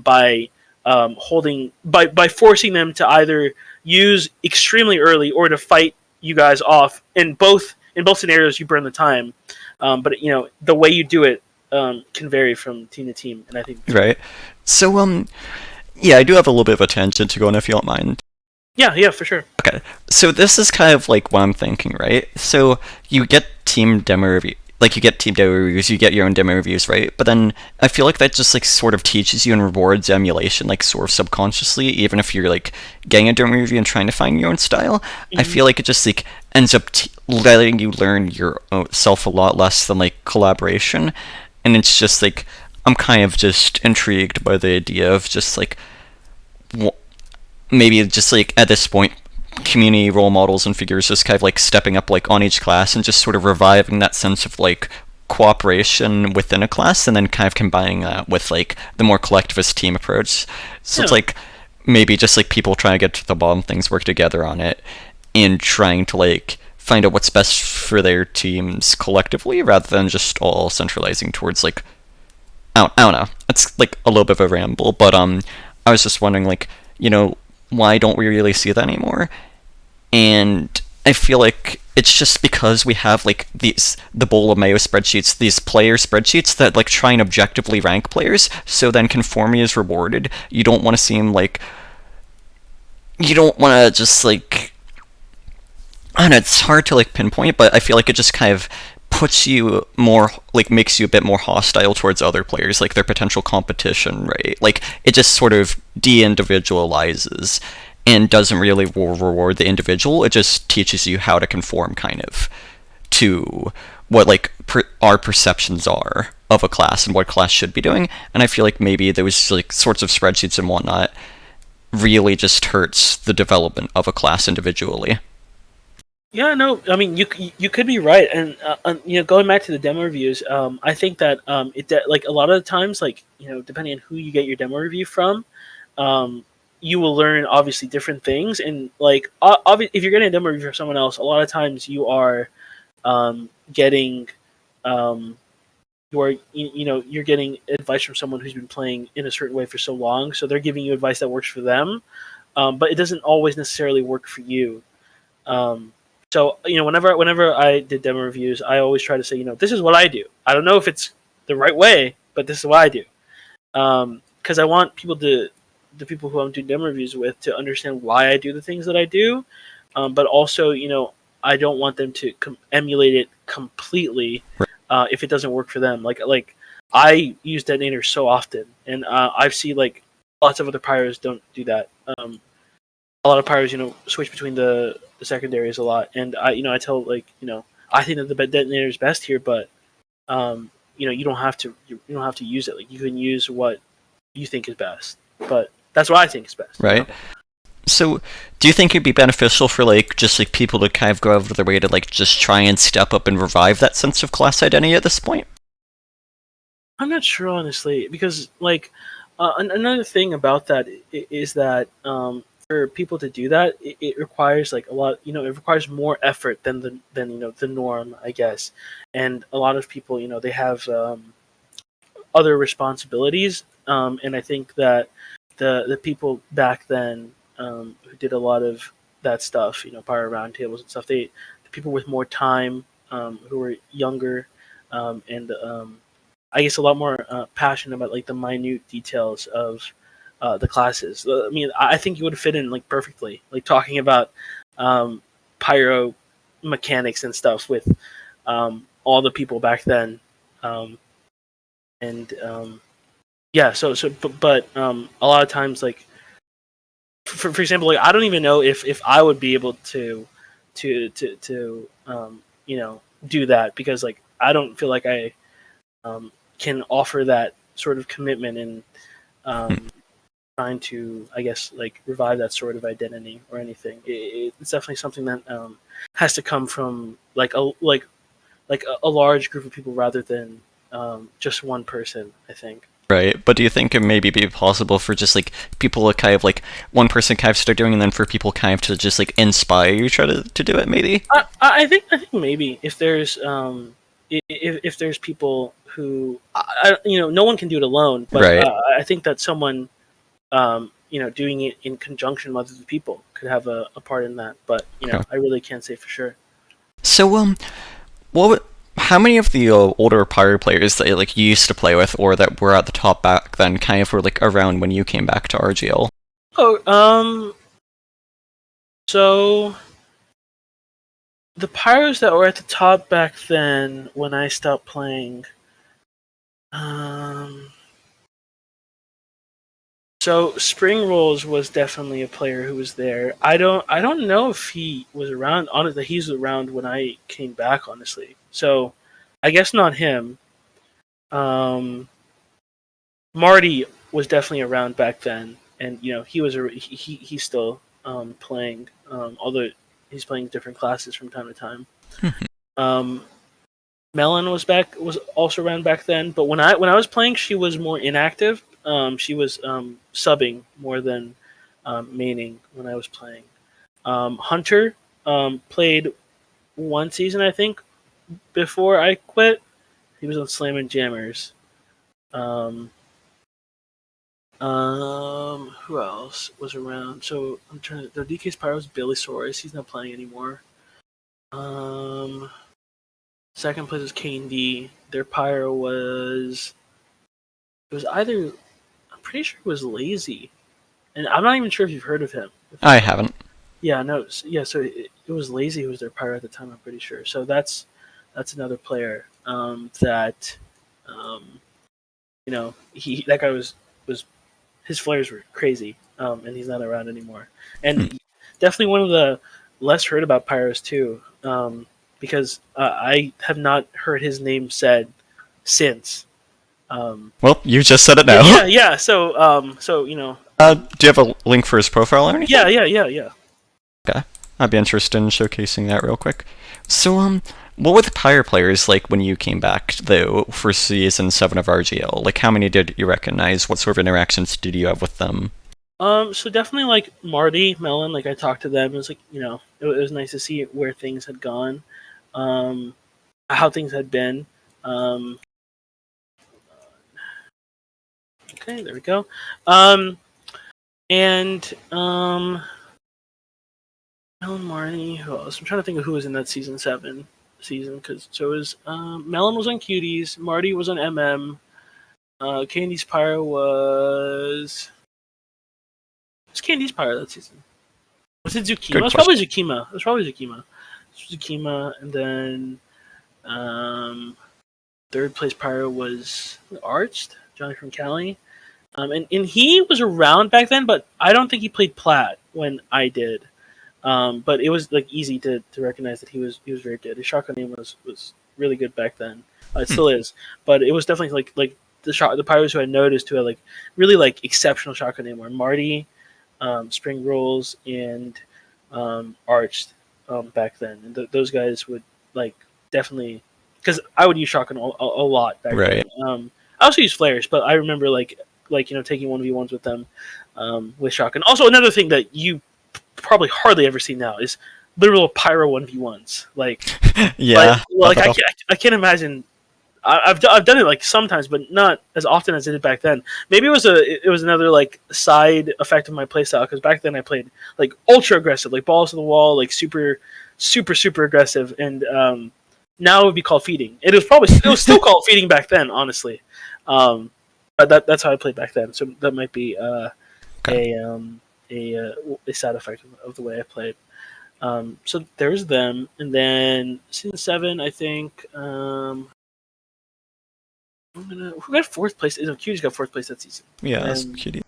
by holding by forcing them to either use extremely early or to fight you guys off. In both scenarios you burn the time, but the way you do it can vary from team to team, and I think it's cool. Right. So, yeah, I do have a little bit of a tangent to go on if you don't mind. Yeah, for sure. Okay, so this is kind of like what I'm thinking, right? So you get team demo review, like you get team demo reviews, you get your own demo reviews, right? But then I feel like that just like sort of teaches you and rewards emulation, like sort of subconsciously, even if you're like getting a demo review and trying to find your own style. I Hmm. feel like it just like ends up letting you learn yourself a lot less than like collaboration, and it's just like I'm kind of just intrigued by the idea of just like maybe just like at this point community role models and figures just kind of like stepping up like on each class and just sort of reviving that sense of like cooperation within a class and then kind of combining that with like the more collectivist team approach. So it's Yeah. like maybe just like people trying to get to the bottom of things work together on it and trying to like find out what's best for their teams collectively rather than just all centralizing towards like I don't know. It's like a little bit of a ramble, but I was just wondering like, why don't we really see that anymore? And I feel like it's just because we have like the bowl of mayo spreadsheets, these player spreadsheets that like try and objectively rank players, so then conformity is rewarded. You don't want to seem like you don't want to just like I don't know, it's hard to like pinpoint, but I feel like it just kind of puts you more like makes you a bit more hostile towards other players, like their potential competition, right? Like it just sort of de-individualizes and doesn't really reward the individual. It just teaches you how to conform kind of to what like our perceptions are of a class and what class should be doing. And I feel like maybe those like sorts of spreadsheets and whatnot really just hurts the development of a class individually. Yeah, no, I mean you could be right, and going back to the demo reviews, I think that like a lot of the times, like depending on who you get your demo review from, um, you will learn obviously different things, and like if you're getting a demo review from someone else, a lot of times you are getting um, you're getting advice from someone who's been playing in a certain way for so long, so they're giving you advice that works for them, but it doesn't always necessarily work for you. Um, so whenever I did demo reviews, I always try to say, this is what I do. I don't know if it's the right way, but this is what I do. Because I want the people who I'm doing demo reviews with, to understand why I do the things that I do. But also, I don't want them to emulate it completely if it doesn't work for them. Like I use detonators so often, and I've seen like lots of other pyros don't do that. A lot of pyros, switch between the secondaries a lot, and I tell like, I think that the detonator is best here, but you don't have to you don't have to use it. Like you can use what you think is best, but that's what I think is best. Right. So, do you think it'd be beneficial for like just like people to kind of go out of their way to like just try and step up and revive that sense of class identity at this point? I'm not sure honestly, because like another thing about that is that for people to do that, it requires like a lot. You know, it requires more effort than the norm, I guess. And a lot of people, they have other responsibilities, and I think that the people back then who did a lot of that stuff, Pyro roundtables and stuff, the people with more time, who were younger, and I guess a lot more passionate about like the minute details of the classes. I mean, I think you would fit in like perfectly, like talking about um, pyro mechanics and stuff with all the people back then, um, and yeah. But a lot of times, like for example, like I don't even know if I would be able to do that, because like I don't feel like I can offer that sort of commitment in Hmm. um, trying to, I guess, like revive that sort of identity or anything. It's definitely something that has to come from like a large group of people rather than just one person, I think. Right, but do you think it maybe be possible for just like people to kind of like one person kind of start doing, and then for people kind of to just like inspire you try to do it maybe? I think maybe if there's if there's people who no one can do it alone, but Right. I think that someone doing it in conjunction with other people could have a part in that. But Okay. I really can't say for sure. So what? How many of the older Pyro players that like you used to play with, or that were at the top back then, kind of were like around when you came back to RGL? Oh, so the Pyros that were at the top back then when I stopped playing, um, so Spring Rolls was definitely a player who was there. I don't know if he was around. Honestly, he's around when I came back. Honestly, so I guess not him. Um, Marty was definitely around back then, and he was he's still playing, although he's playing different classes from time to time. Um, Melon was also around back then, but when I was playing, she was more inactive. She was subbing more than maining when I was playing. Hunter played one season, I think, before I quit. He was on Slam and Jammers. Um, who else was around? So I'm trying to. The DK's Pyro was Billy Soros. He's not playing anymore. Um, Second place was Kane D. Their Pyro was. It was either. I'm pretty sure it was Lazy, and I'm not even sure if you've heard of him. I haven't. Yeah, no, yeah. So it was Lazy who was their Pyro at the time. I'm pretty sure. So that's another player that um, he that guy was his flares were crazy, and he's not around anymore. Hmm. And definitely one of the less heard about Pyros too, because I have not heard his name said since. Um, Well, you just said it yeah, now. yeah, yeah. So Do you have a link for his profile or anything? yeah, yeah, yeah, yeah. Okay, I'd be interested in showcasing that real quick. So what were the Pyro players like when you came back though for season 7 of RGL? Like, how many did you recognize? What sort of interactions did you have with them? So definitely like Marty, Melon, like I talked to them. It was like it was nice to see where things had gone, um, how things had been. Um, okay, there we go. Um, and Melon, Marty, who else? I'm trying to think of who was in that season 7 season, because so it was Melon was on Cuties, Marty was on MM, Candy's Pyro was Candy's Pyro that season. Was it Zukima? It Good was probably question. Zukima. It was probably Zukima. Zukima, and then um, third place Pyro was Arched, Johnny from Cali. And he was around back then, but I don't think he played Plat when I did. But it was like easy to recognize that he was very good. His shotgun aim was really good back then. It Hmm. still is, but it was definitely like the Pyros who I noticed who had like really like exceptional shotgun aim were Marty, Spring Rolls, and Arched back then. And those guys would like definitely, because I would use shotgun a lot back Right. then. I also use flares, but I remember like taking 1v1s with them with shotgun. Also, another thing that you probably hardly ever see now is literal pyro 1v1s. Yeah, Like I can't imagine. I've done it like sometimes, but not as often as I did back then. Maybe it was another like side effect of my playstyle, because back then I played like ultra aggressive, like balls to the wall, like super aggressive, and now it would be called feeding. It was still called feeding back then, honestly. But that's how I played back then. So that might be okay. a a side effect of the way I played. So there's them, and then season 7, I think. Who got fourth place? No, Q's got fourth place that season, and Yeah, that's then cutie.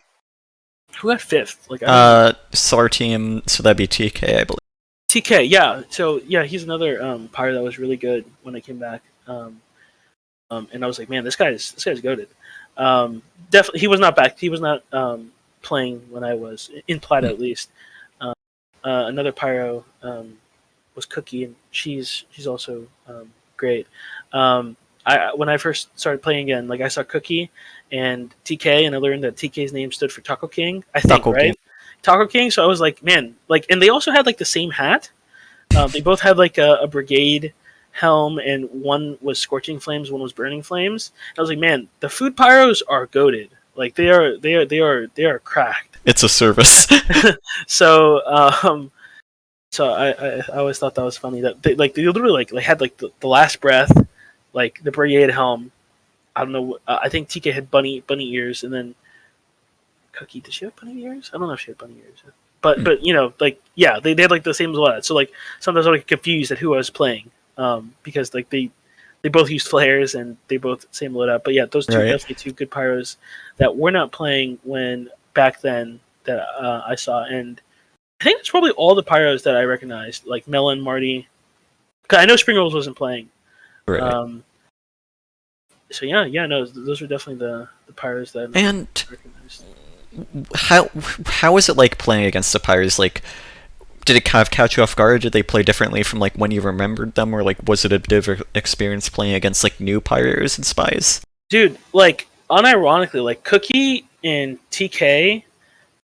who got fifth? Like I don't even. SAR team, so that'd be TK, I believe. TK, yeah. So yeah, he's another pyro that was really good when I came back. And I was like, man, this guy's goated. Definitely, he was not back. He was not playing when I was in Plata, Hmm. at least. Um, another pyro was Cookie, and she's also great. Um, when I first started playing again, like I saw Cookie and TK, and I learned that TK's name stood for Taco King. I think, Taco King. right? Taco King. So I was like, man, like, and they also had like the same hat. They both had like a brigade helm, and one was scorching flames, one was burning flames. I was like, man, the food pyros are goaded. Like they are cracked. It's a service. So so I always thought that was funny that they literally like had like the last breath, like the brigade helm. I don't know. I think TK had bunny ears, and then Cookie, did she have bunny ears? I don't know if she had bunny ears. But like yeah, they had like the same as well. So like sometimes I would get confused at who I was playing, because like they both used flares and they both same loadout. But yeah, those two Right. definitely two good pyros that were not playing when back then that I saw. And I think it's probably all the pyros that I recognized, like Melon, Marty. 'Cause I know Spring Rolls wasn't playing. Right. Um, so yeah, no, those were definitely the pyros that And I recognized. how how is it like playing against the Pyros? Like, did it kind of catch you off guard? Did they play differently from like when you remembered them, or like was it a different experience playing against like new Pyros and spies? Dude, like unironically, like Cookie and TK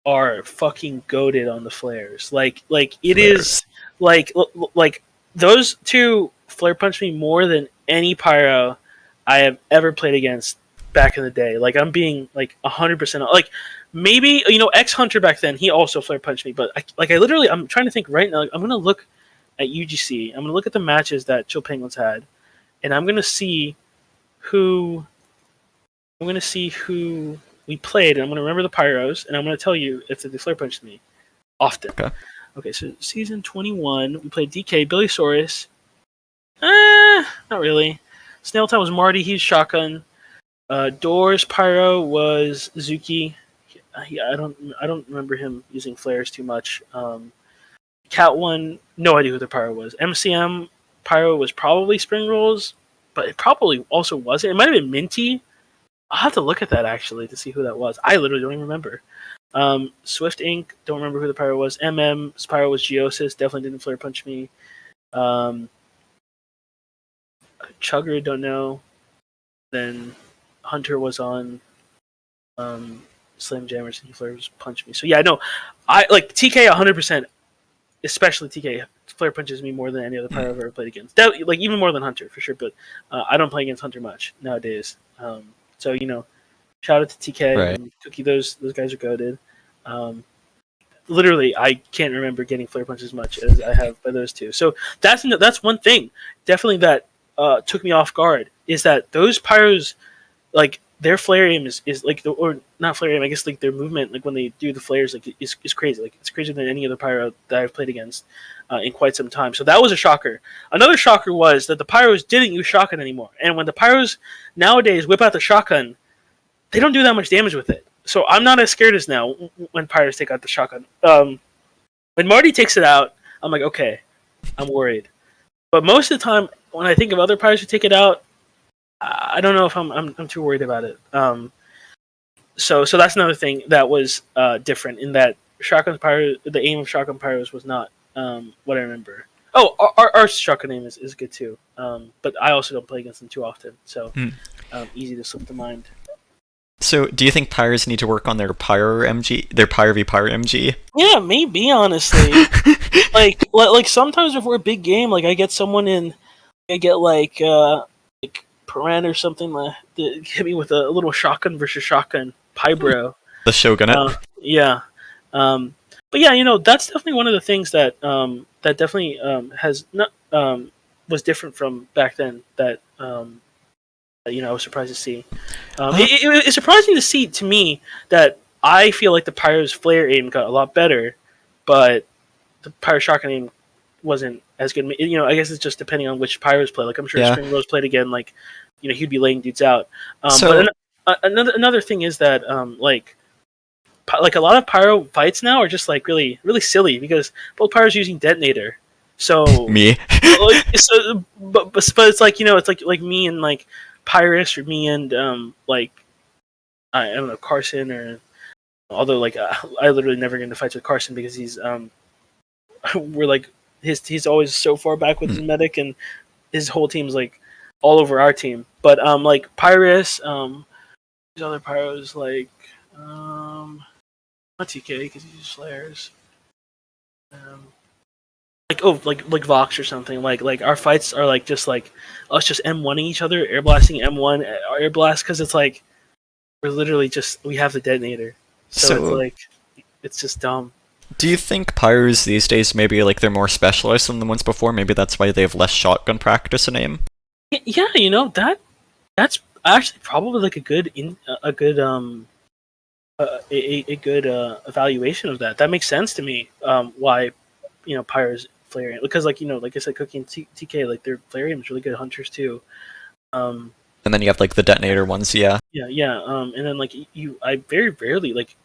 are fucking goaded on the flares. Like it is Flares. like those two flare punch me more than any pyro I have ever played against back in the day. Like I'm being like 100% like maybe X Hunter back then he also flare punched me, but I literally I'm trying to think right now. Like, I'm gonna look at UGC. I'm gonna look at the matches that Chill Penguins had, and who I'm gonna see who we played, and I'm gonna remember the pyros, and I'm gonna tell you if they flare punched me often. Okay. Okay, so season 21, we played DK, Billy Saurus. Not really. Snail Town was Marty. He's shotgun. Doors Pyro was Zuki. I don't remember him using flares too much. Cat One, no idea who the Pyro was. MCM Pyro was probably Spring Rolls, but it probably also wasn't. It might have been Minty. I'll have to look at that actually to see who that was. I literally don't even remember. Swift Inc. Don't remember who the Pyro was. Pyro was Geosis. Definitely didn't flare punch me. Um, Chugger, don't know. Then Hunter was on Slam Jammers and he flares punch me. So yeah, no, I like TK 100%. Especially TK flare punches me more than any other Pyro I've ever played against. Like even more than Hunter for sure. But I don't play against Hunter much nowadays. So shout out to TK Right. and Cookie. Those guys are goaded. Um, literally, I can't remember getting flare punch as much as I have by those two. So that's one thing definitely that took me off guard is that those pyros like their flare aim is like or not flare aim, I guess like their movement like when they do the flares like is crazy. Like it's crazier than any other pyro that I've played against in quite some time. So that was a shocker. Another shocker was that the pyros didn't use shotgun anymore. And when the pyros nowadays whip out the shotgun, they don't do that much damage with it. So I'm not as scared as now when pyros take out the shotgun. When Marty takes it out, I'm like, okay, I'm worried. But most of the time, when I think of other pyros who take it out, I don't know if I'm too worried about it. So that's another thing that was different in that shotgun pyro. The aim of shotgun pyros was not what I remember. Oh, our shotgun aim is good too. But I also don't play against them too often. So Hmm. easy to slip the mind. So, do you think Pyros need to work on their Pyro MG, their Pyro v Pyro MG? Yeah, maybe honestly. Like sometimes if we're a big game, like I get someone in, I get like Paran or something to hit me with a little shotgun versus shotgun Pyro. The Shogunate. Yeah. Um, but yeah, that's definitely one of the things that that definitely has not was different from back then. That I was surprised to see. Uh, It's surprising to see to me that I feel like the Pyro's flare aim got a lot better, but the Pyro shotgun aim wasn't as good. I guess it's just depending on which Pyros play. Like I'm sure yeah. Spring Rose played again, like he'd be laying dudes out. But So, another thing is that like a lot of Pyro fights now are just like really really silly because both Pyros using detonator. So me. but it's like it's like me and like Pyrus or me and like I don't know Carson or although like I literally never get into fights with Carson because he's we're like he's always so far back with his medic and his whole team's like all over our team. But like Pyrus, these other Pyros like not TK because he uses flares. Um, like like Vox or something. Like our fights are like just like us just M1ing each other, air blasting M1 air blast because it's like we're literally just we have the detonator, so it's So, like it's just dumb. do you think Pyros these days maybe like they're more specialized than the ones before? Maybe that's why they have less shotgun practice in aim. Yeah, that's actually probably like a good a good evaluation of that. That makes sense to me. Why Pyro's flaring because like like I said, Cookie and TK like their flarium is really good hunters too. Um, And then you have like the detonator ones, yeah. yeah, yeah. And then like I very rarely like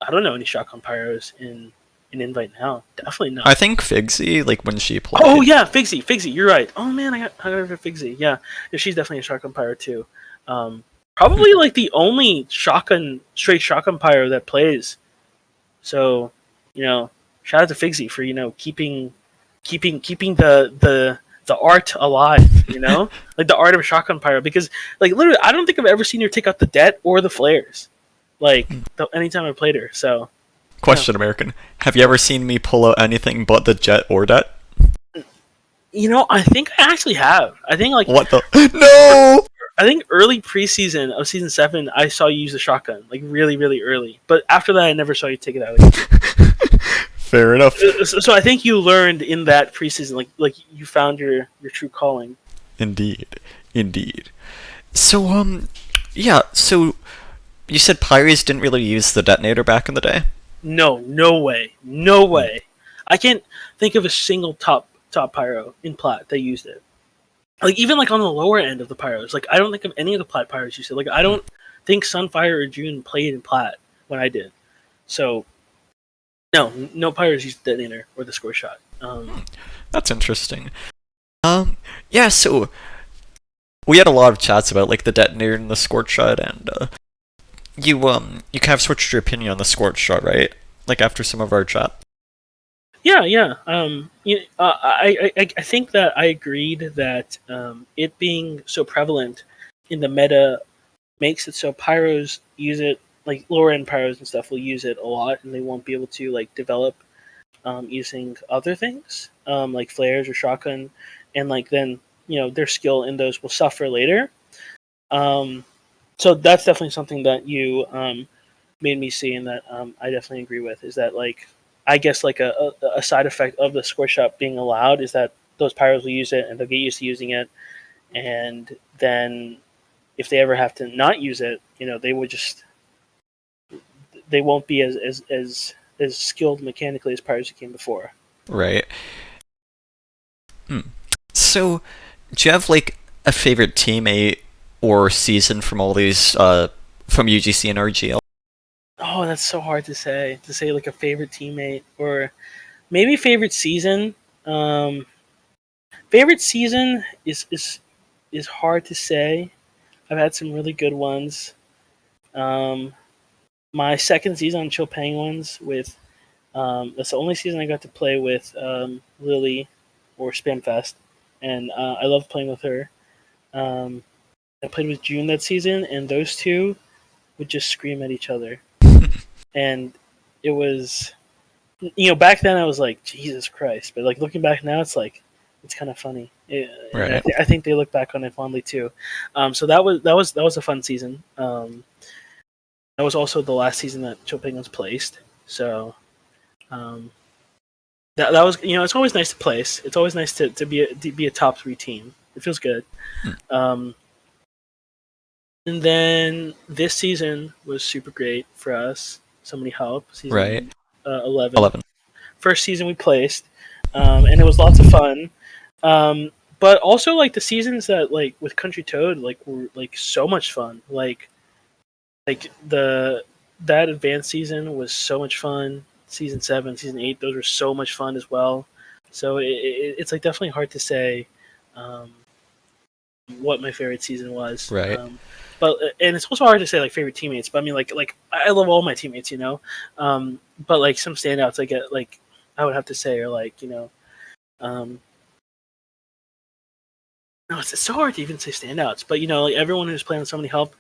I don't know any shotgun Pyros in invite now. Definitely I not. think Figsy, like when she Oh played. yeah, Figsy, you're right. Oh man, I got her for Figsy. Yeah, she's definitely a shotgun pyro too. Probably like the only straight shotgun pyro that plays. So, shout out to Figsy for keeping the art alive. Like the art of shotgun pyro because like literally I don't think I've ever seen her take out the det or the flares. Like anytime I played her. So yeah. Question, American. Have you ever seen me pull out anything but the jet or det? I think I actually have. What the? No! I think early preseason of season 7, I saw you use the shotgun, like really, really early. But after that, I never saw you take it out again. Fair enough. So I think you learned in that preseason, like you found your true calling. Indeed. Indeed. So, yeah, so you said Pyres didn't really use the detonator back in the day? No, no way, no way. I can't think of a single top pyro in plat that used it. Like even like on the lower end of the pyros, like I don't think of any of the plat pyros used it. Like I don't think Sunfire or June played in plat when I did. So no, no pyros used the detonator or the score shot. That's interesting. Yeah, so we had a lot of chats about like the detonator and the Scorch shot, and you kind of switched your opinion on the Scorch shot, right? Like after some of our chat. Yeah, yeah. I think that I agreed that it being so prevalent in the meta makes it so pyros use it like lower end pyros and stuff will use it a lot, and they won't be able to like develop using other things like flares or shotgun, and like then their skill in those will suffer later. Um, so that's definitely something that you made me see, and that I definitely agree with. Is that like I guess like a side effect of the score shot being allowed is that those pyros will use it and they'll get used to using it, and then if they ever have to not use it, they would just they won't be as skilled mechanically as pyros came before. Right. Hmm. So, do you have like a favorite teammate or season from all these from UGC and RGL? Oh, that's so hard to say. To say like a favorite teammate or maybe favorite season. Um, favorite season is hard to say. I've had some really good ones. Um, my second season on Chill Penguins with that's the only season I got to play with Lily or Spamfest, and I love playing with her. Um, I played with June that season, and those two would just scream at each other, and it was, back then I was like, Jesus Christ, but like looking back now, it's like it's kind of funny, and Right. I think they look back on it fondly too. So that was a fun season. That was also the last season that Chopin was placed. So um, that was, it's always nice to place. It's always nice to be a top three team. It feels good. Hmm. Um, and then this season was super great for us. Somebody help. Right. Season 11. 11. First season we placed, and it was lots of fun. Um, but also like the seasons that like with Country Toad like were like so much fun. Like the that advanced season was so much fun. Season 7, season 8, those were so much fun as well. So it's like definitely hard to say um, what my favorite season was. Right. But and it's also hard to say like favorite teammates. But I mean like I love all my teammates, but like some standouts I get like I would have to say are like um, no, it's so hard to even say standouts. But like everyone who's playing with Somebody Help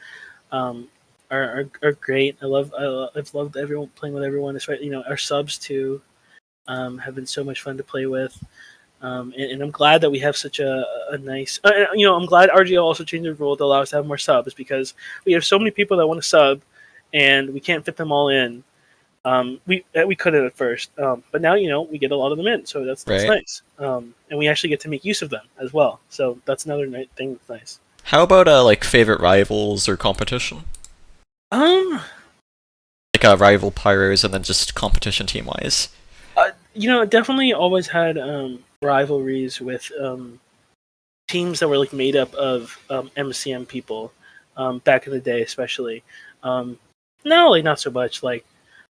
um, are great. I've loved everyone playing with everyone. Especially our subs too have been so much fun to play with. And I'm glad that we have such a nice. I'm glad RGL also changed the rule to allow us to have more subs because we have so many people that want to sub, and we can't fit them all in. We couldn't at first, but now we get a lot of them in, so that's Right. nice. And we actually get to make use of them as well. So that's another thing that's nice. How about like favorite rivals or competition? Um, Like rival Pyros and then just competition team wise. definitely always had rivalries with teams that were like made up of MCM people back in the day, especially. Um, no, like not so much. But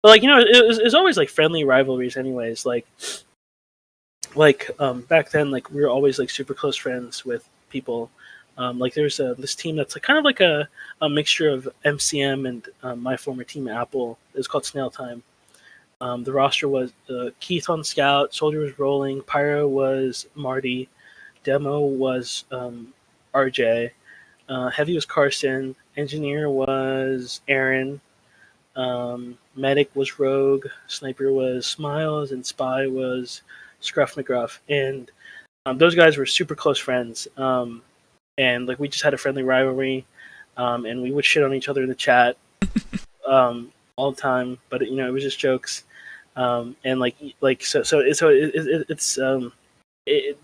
like it was always like friendly rivalries, anyways. Like back then, like we were always like super close friends with people. Like there's this team that's like kind of like a mixture of MCM and my former team Apple. It's called Snail Time. The roster was Keith on Scout, Soldier was Rolling, Pyro was Marty, Demo was RJ, Heavy was Carson, Engineer was Aaron, Medic was Rogue, Sniper was Smiles, and Spy was Scruff McGruff. And those guys were super close friends. And like we just had a friendly rivalry, and we would shit on each other in the chat all the time. But it was just jokes. And it's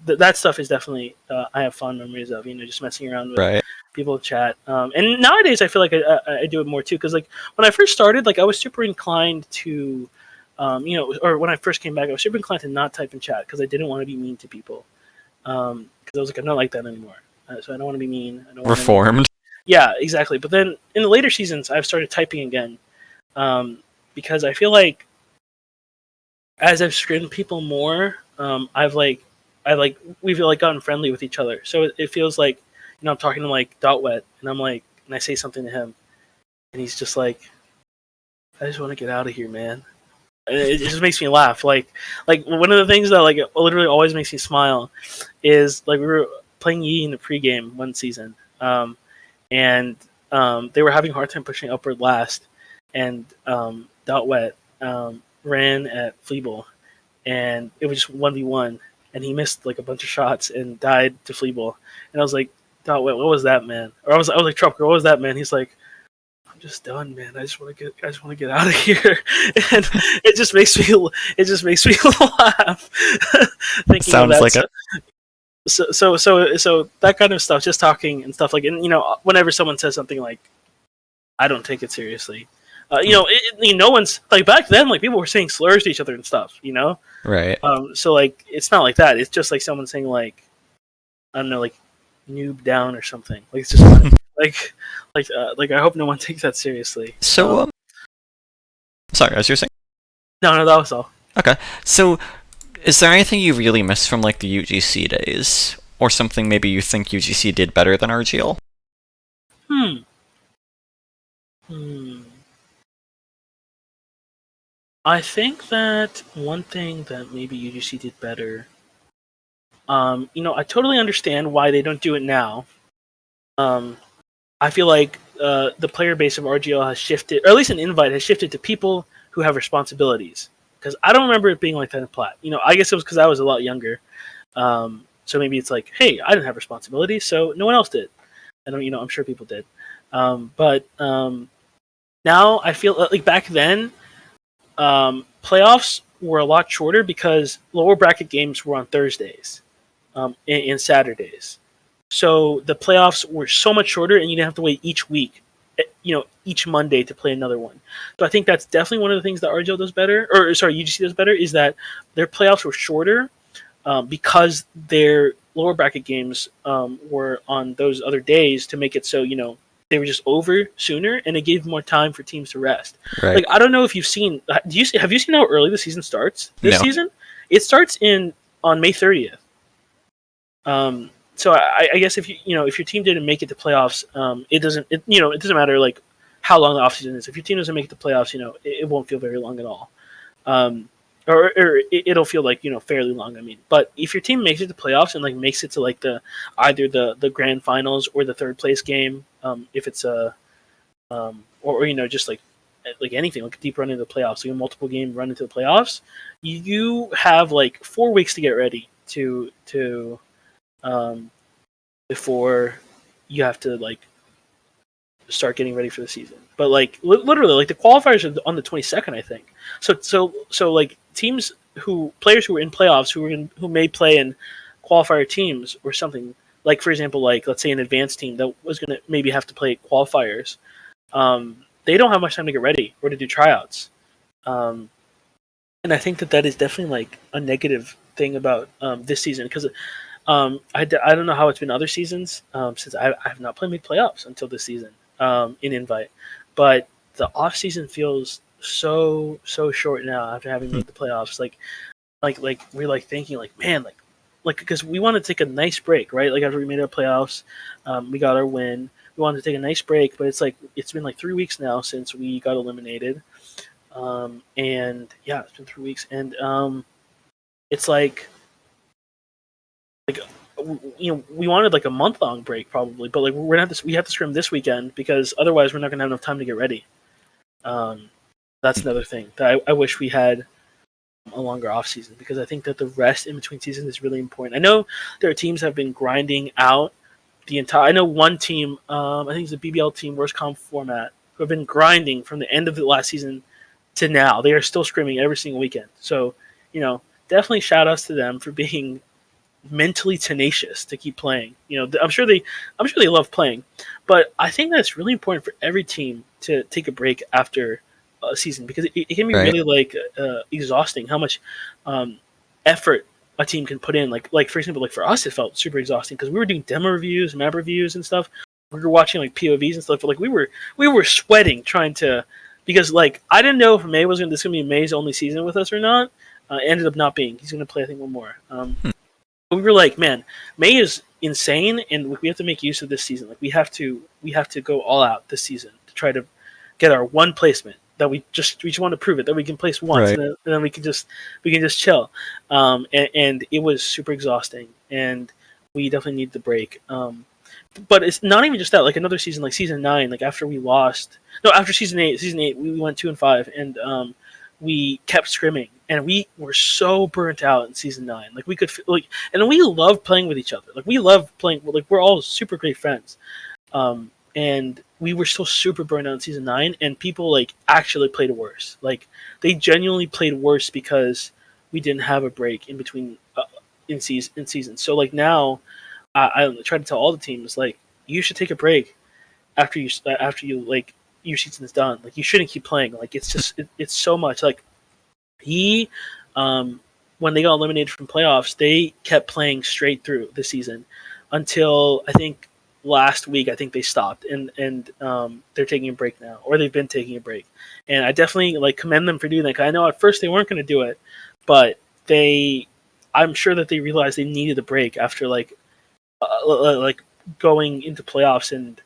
that stuff is definitely I have fond memories of just messing around with Right. people in chat. And nowadays I feel like I do it more too because like when I first started, like I was super inclined to or when I first came back, I was super inclined to not type in chat because I didn't want to be mean to people because I was like, I'm not like that anymore. So I don't want to be mean. I don't want any. Reformed. Yeah, exactly. But then in the later seasons, I've started typing again um, because I feel like as I've scrimmed people more, we've like gotten friendly with each other. So it feels like I'm talking to like Dot Wet, and and I say something to him, and he's just like, I just want to get out of here, man. And it just makes me laugh. Like one of the things that like literally always makes me smile is like we were playing Yi in the pregame one season, and they were having a hard time pushing upward last, and Dot Wet ran at Fleeble, and it was just 1v1, and he missed like a bunch of shots and died to Fleeble. And I was like, Dot, what was that, man? Or I was like, Trucker, what was that, man? He's like, I'm just done, man. I just want to get out of here. And it just makes me laugh thinking of Sounds that. like it. So that kind of stuff, just talking and stuff like, and whenever someone says something like, I don't take it seriously. Hmm. No one's like back then. Like people were saying slurs to each other and stuff. Right. So like it's not like that. It's just like someone saying like I don't know, like noob down or something. Like it's just funny. Like I hope no one takes that seriously. So sorry, as you're saying. No, that was all. Okay. So is there anything you really miss from like the UGC days, or something maybe you think UGC did better than RGL? Hmm. Hmm. I think that one thing that maybe UGC did better. I totally understand why they don't do it now. Um, I feel like the player base of RGL has shifted, or at least an invite has shifted to people who have responsibilities. Because I don't remember it being like that in Plat. I guess it was because I was a lot younger. So maybe it's like, hey, I didn't have responsibilities, so no one else did. And I'm sure people did. But now I feel like back then, playoffs were a lot shorter because lower bracket games were on Thursdays and Saturdays. So the playoffs were so much shorter, and you didn't have to wait each week, each Monday to play another one. So I think that's definitely one of the things that RGL does better, or sorry, UGC does better, is that their playoffs were shorter because their lower bracket games were on those other days to make it so they were just over sooner, and it gave more time for teams to rest. Right. Like I don't know if you've seen, have you seen how early the season starts? This No. season, it starts on May 30th. So I guess if if your team didn't make it to playoffs, it doesn't matter like how long the offseason is. If your team doesn't make it to playoffs, it won't feel very long at all. Or it'll feel like fairly long. I mean, but if your team makes it to playoffs and like makes it to like either the grand finals or the third place game, if it's a or just like anything like a deep run into the playoffs, like a multiple game run into the playoffs, you have like 4 weeks to get ready to before you have to like start getting ready for the season. But like literally, like the qualifiers are on the 22nd, I think. So like players who were in playoffs who may play in qualifier teams or something. Like for example, like let's say an advanced team that was going to maybe have to play qualifiers. They don't have much time to get ready or to do tryouts. And I think that is definitely like a negative thing about this season because I don't know how it's been other seasons since I have not played mid playoffs until this season in invite, but the off season feels so short now after having made the playoffs. Like we're like thinking like man like because we want to take a nice break, right? Like after we made our playoffs, we got our win. We wanted to take a nice break, but it's been like 3 weeks now since we got eliminated, and yeah, it's been 3 weeks, and it's like we wanted like a month long break probably, but like we have to scrim this weekend because otherwise we're not gonna have enough time to get ready. Um, that's another thing that I wish we had a longer off season because I think that the rest in between seasons is really important. I know there are teams that have been grinding out the entire. I know one team, I think it's the BBL team, worst comp format, who have been grinding from the end of the last season to now. They are still scrimming every single weekend. So definitely shout outs to them for being mentally tenacious to keep playing. I'm sure they love playing, but I think that it's really important for every team to take a break after a season because it can be Right. really like exhausting how much effort a team can put in. Like for example, like for us, it felt super exhausting because we were doing demo reviews, map reviews, and stuff. We were watching like POVs and stuff, but like we were sweating trying to because like I didn't know if May was this gonna be May's only season with us or not. Ended up not being. He's gonna play I think one more. We were like, man, May is insane, and we have to make use of this season. Like we have to go all out this season to try to get our one placement that we just want to prove it that we can place once, Right. and then we can just chill. And it was super exhausting, and we definitely need the break. But it's not even just that. Like another season, like season 9, like after we lost, no, after season 8, we went 2-5, and we kept scrimming, and we were so burnt out in season 9. Like we could like, and we love playing with each other. Like we love playing. Like we're all super great friends. And we were still super burnt out in season 9, and people like actually played worse. Like they genuinely played worse because we didn't have a break in between in season. So like now, I try to tell all the teams like you should take a break after you like your season is done. Like you shouldn't keep playing. Like it's just it's so much. Like he, when they got eliminated from playoffs, they kept playing straight through the season until I think last week. I think they stopped and they're taking a break now, or they've been taking a break. And I definitely like commend them for doing that. 'Cause I know at first they weren't going to do it, but I'm sure that they realized they needed a break after like going into playoffs and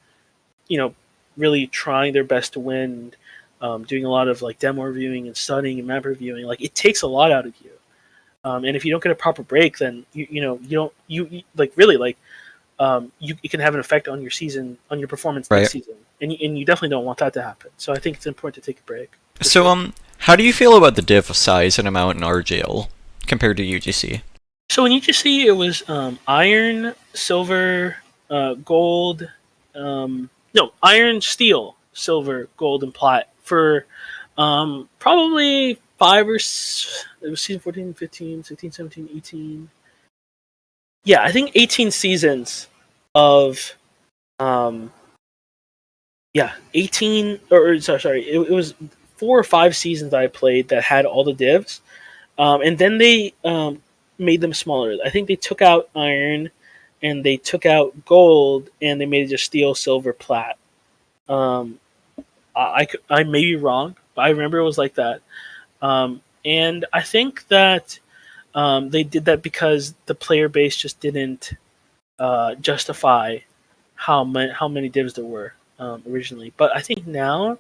really trying their best to win, doing a lot of like demo reviewing and studying and map reviewing. Like it takes a lot out of you, and if you don't get a proper break, then you don't like really like it can have an effect on your season, on your performance next Right. season, and you definitely don't want that to happen. So I think it's important to take a break for So sure. how do you feel about the div size and amount in RGL compared to UGC? So in UGC, it was iron, silver, gold, no, iron, steel, silver, gold, and plat for probably it was season 14, 15, 16, 17, 18. Yeah, I think 18 seasons of um, yeah, 18 or sorry, it was 4 or 5 seasons that I played that had all the divs. And then they made them smaller. I think they took out iron and they took out gold and they made it just steel, silver, plat. Um, I may be wrong, but I remember it was like that. And I think that they did that because the player base just didn't justify how many divs there were originally. But I think now,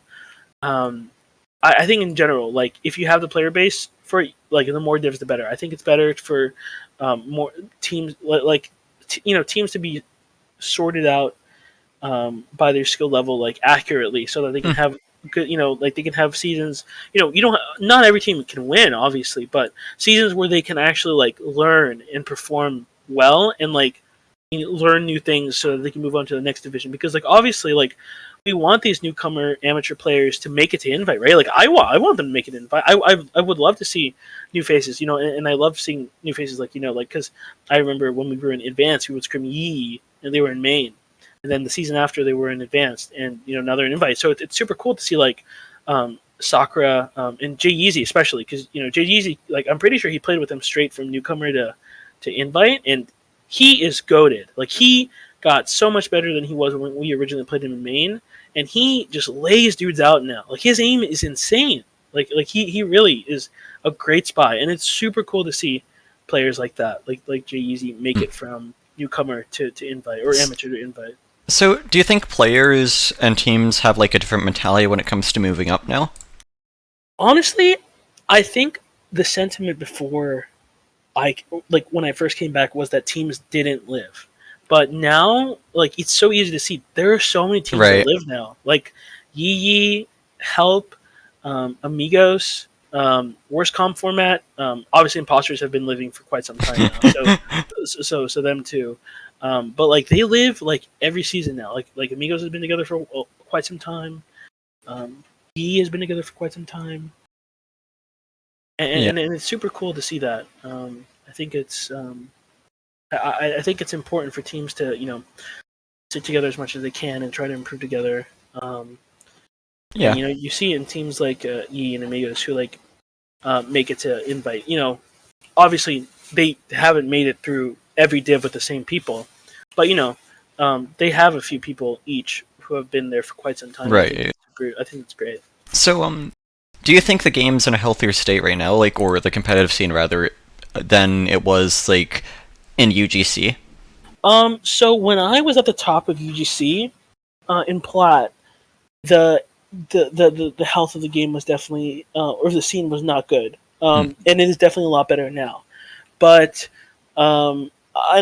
um, I think in general, like if you have the player base for like the more divs, the better. I think it's better for more teams teams to be sorted out by their skill level like accurately, so that they can Hmm. have good, like they can have seasons. You don't. Not every team can win, obviously, but seasons where they can actually like learn and perform well and like learn new things so that they can move on to the next division. Because like obviously like we want these newcomer amateur players to make it to invite, right? Like I want them to make it to invite. I would love to see new faces, and I love seeing new faces like because I remember when we were in advanced, we would scream yee, and they were in main, and then the season after they were in advanced, and now they're in invite. So it's super cool to see like Sakura and Jay Yeezy especially because Jay Yeezy, like I'm pretty sure he played with them straight from newcomer to invite, and he is goaded. Like he got so much better than he was when we originally played him in main, and he just lays dudes out now. Like his aim is insane. Like he really is a great spy, and it's super cool to see players like that, like Jay Yeezy, make it from newcomer to invite or amateur to invite. So, do you think players and teams have like a different mentality when it comes to moving up now? Honestly, I think the sentiment before I like when I first came back was that teams didn't live. But now, like it's so easy to see. There are so many teams that Right. live now. Like Yee Yee, Help, Amigos, worst comp format. Obviously, imposters have been living for quite some time now. So them too. But like they live like every season now. Like Amigos has been together for quite some time. Yee has been together for quite some time, Yeah. and it's super cool to see that. I think it's I think it's important for teams to sit together as much as they can and try to improve together. And Yeah. you see it in teams like E and Amigos who like make it to invite. Obviously they haven't made it through every div with the same people, but they have a few people each who have been there for quite some time. And Right. I think it's great. So, do you think the game's in a healthier state right now, like, or the competitive scene rather, than it was like in UGC? So when I was at the top of UGC in Plat, the the health of the game was definitely or the scene was not good. Hmm. And it is definitely a lot better now. But and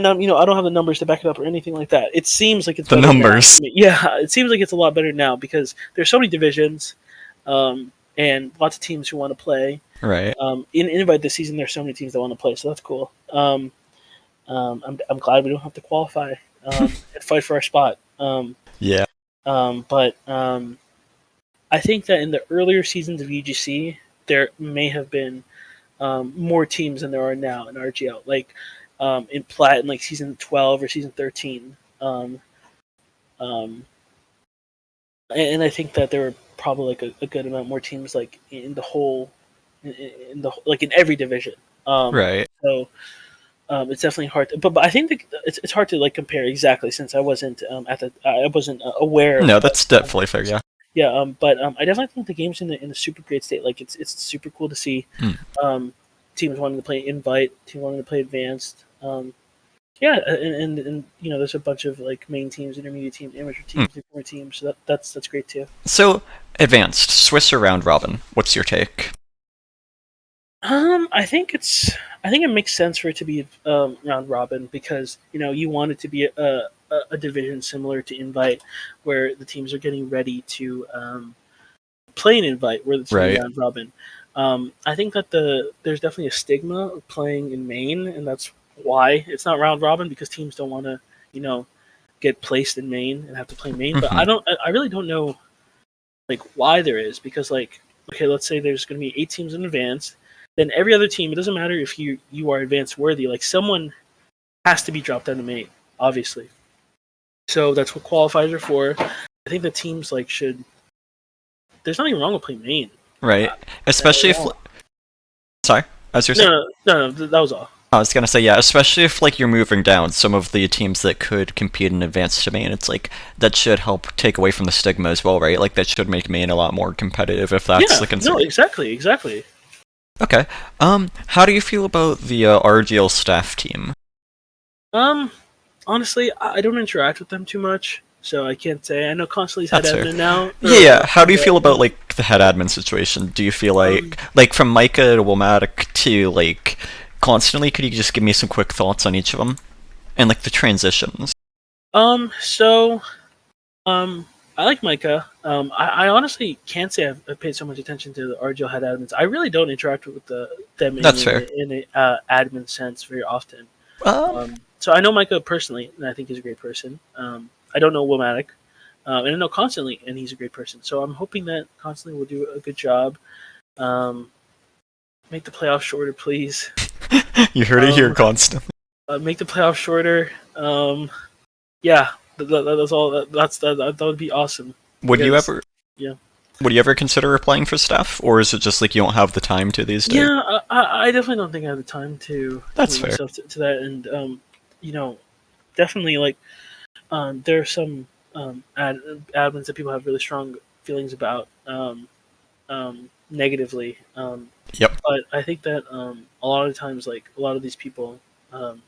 I don't have the numbers to back it up or anything like that. It seems like it's The better now. numbers. Yeah, it seems like it's a lot better now because there's so many divisions, and lots of teams who want to play. Right. In invite this season, there's so many teams that want to play, so that's cool. I'm glad we don't have to qualify and fight for our spot. Yeah. But I think that in the earlier seasons of UGC, there may have been more teams than there are now in RGL. Like in Plat in like season 12 or season 13. Um, and I think that there were probably like a good amount more teams like in the whole, in the like in every division. Right. So it's definitely hard, but I think it's hard to like compare exactly since I wasn't I wasn't aware of No, all that's the definitely fair. differences. Yeah. Yeah, but I definitely think the game's in a super great state. Like it's super cool to see Hmm. um, teams wanting to play invite, teams wanting to play advanced. Yeah, and there's a bunch of like main teams, intermediate teams, amateur Hmm. teams, newcomer teams. So that's great too. So, advanced Swiss or round robin? What's your take? I think it makes sense for it to be round robin because you want it to be a division similar to Invite, where the teams are getting ready to play an Invite, where it's going to be Right. round robin. I think that there's definitely a stigma of playing in main, and that's why it's not round robin, because teams don't want to, get placed in main and have to play main. But Hmm. I really don't know like why there is, because like, okay, let's say there's going to be 8 teams in advanced, then every other team, it doesn't matter if you are advanced worthy, like someone has to be dropped out of main, obviously. So that's what qualifiers are for. I think the teams like should. There's nothing wrong with playing main. Right. Especially At if. all. Sorry, as you're No, saying. no, no, no, that was all. I was gonna say yeah, especially if like you're moving down some of the teams that could compete in advanced domain. It's like that should help take away from the stigma as well, right? Like that should make main a lot more competitive if that's Yeah, the no, concern. exactly, exactly. Okay. How do you feel about the RGL staff team? Um, honestly, I don't interact with them too much, so I can't say. I know Constantly's head That's fair. admin now, or Yeah. How do you feel about Invite. like the head admin situation? Do you feel Um, like from Micah to Womatic to like constantly? Could you just give me some quick thoughts on each of them and like the transitions? so Um, I like Micah. I honestly can't say I've paid so much attention to the RGL head admins. I really don't interact with them That's fair. in a admin sense very often. Um. So I know Micah personally, and I think he's a great person. I don't know Womatic, and I know Constantly, and he's a great person. So I'm hoping that Constantly will do a good job. Um, make the playoffs shorter, please. You heard it here Um, constantly. make the playoffs shorter. Yeah, that's all. That would be awesome Would you because ever yeah. Would you ever consider applying for staff, or is it just like you don't have the time to these days? Yeah, I definitely don't think I have the time to That's commit fair. myself to that, and you know, definitely like there are some admins that people have really strong feelings about negatively, Yep. but I think that a lot of times, like a lot of these people, um,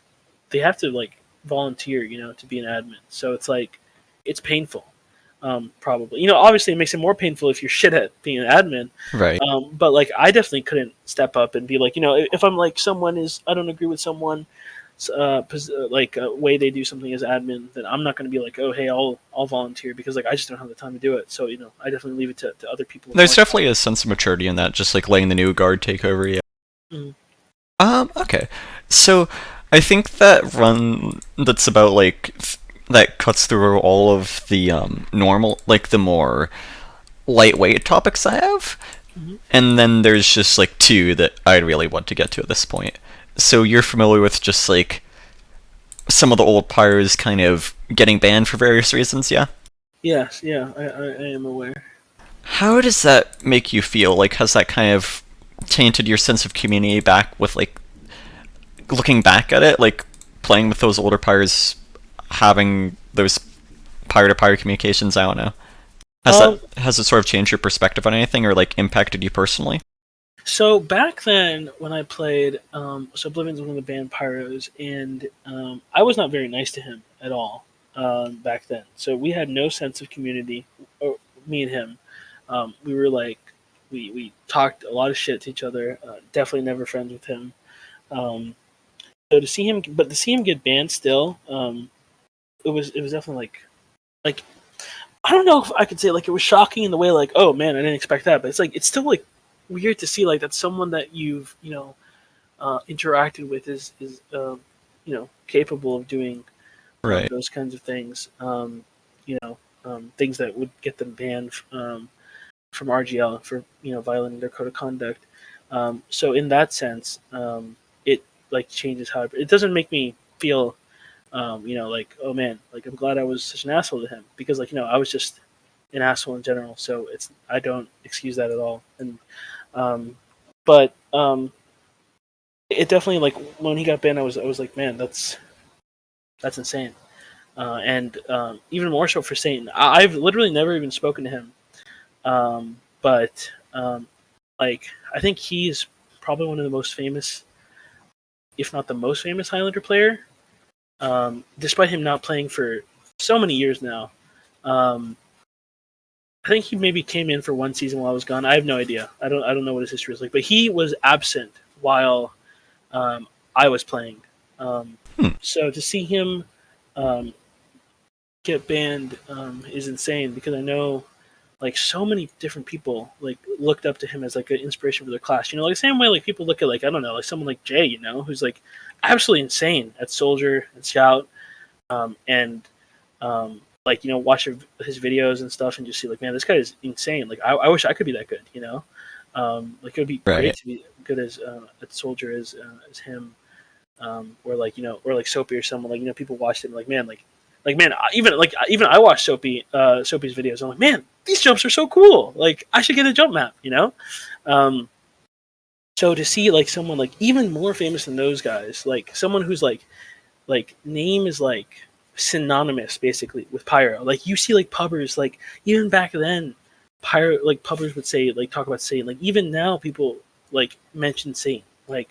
they have to like volunteer, to be an admin. So it's like it's painful. Probably, obviously it makes it more painful if you're shit at being an admin. Right. But like, I definitely couldn't step up and be like, if I'm like someone is, I don't agree with someone, like way they do something as admin, then I'm not going to be like, oh hey, I'll volunteer, because like I just don't have the time to do it. So I definitely leave it to other people with There's more definitely a sense of maturity in that, just like letting the new guard take over. Yeah. time. Okay. So I think that run that's about like that cuts through all of the normal, like the more lightweight topics I have, Mm-hmm. and then there's just like two that I really want to get to at this point. So you're familiar with just like some of the old pyros kind of getting banned for various reasons, yeah? Yes, yeah, I am aware. How does that make you feel? Like, has that kind of tainted your sense of community back with, like, looking back at it? Like, playing with those older pyros, having those pyro to pyro communications? I don't know. Um, Has it sort of changed your perspective on anything or, like, impacted you personally? So back then, when I played, so Oblivion's one of the band Pyros, and I was not very nice to him at all back then. So we had no sense of community, or me and him. We were like, we talked a lot of shit to each other. Definitely never friends with him. Um, so to see him get banned still, it was definitely like I don't know if I could say like it was shocking in the way like, oh man, I didn't expect that, but it's like it's still like weird to see like that someone that you've interacted with is capable of doing Right. those kinds of things. Things that would get them banned from RGL for violating their code of conduct. So in that sense, it like changes how it doesn't make me feel like, oh man, like I'm glad I was such an asshole to him, because like I was just an asshole in general. So I don't excuse that at all. And but it definitely, like when he got banned, I was like, man, that's insane. And even more so for Satan. I've literally never even spoken to him. But like I think he's probably one of the most famous, if not the most famous Highlander player. Despite him not playing for so many years now. Um, I think he maybe came in for one season while I was gone. I have no idea. I don't know what his history is like, but he was absent while I was playing. Um, Hmm. so to see him, um, get banned is insane because I know like so many different people like looked up to him as like an inspiration for their class. You know, like the same way like people look at like I don't know like someone like Jay, you know, who's like absolutely insane at Soldier and Scout, and like you know watch his videos and stuff and just see like man this guy is insane. Like I wish I could be that good. You know, like it would be great Right. to be good as at Soldier as him. Or like you know, or like Soapy or someone like you know, people watched it and like man, even I watched Soapy's videos. I'm like, man, these jumps are so cool. Like I should get a jump map, you know. Um, so to see like someone like even more famous than those guys, like someone who's like name is like synonymous basically with Pyro. Like you see like pubbers like even back then, Pyro like pubbers would say like talk about Satan. Like even now people like mention Satan. Like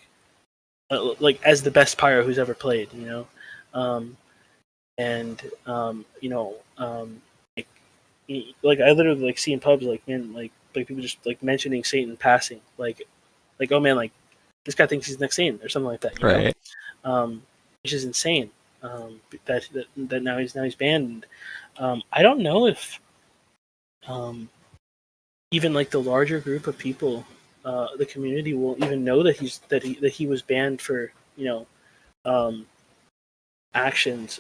as the best pyro who's ever played, you know, and you know, like, like I literally like see in pubs like man, like people just like mentioning Satan passing, like oh man, like this guy thinks he's next Satan or something like that, you know, Right. which is insane. That now he's banned. I don't know if um, even like the larger group of people, the community will even know that he was banned for you know um, actions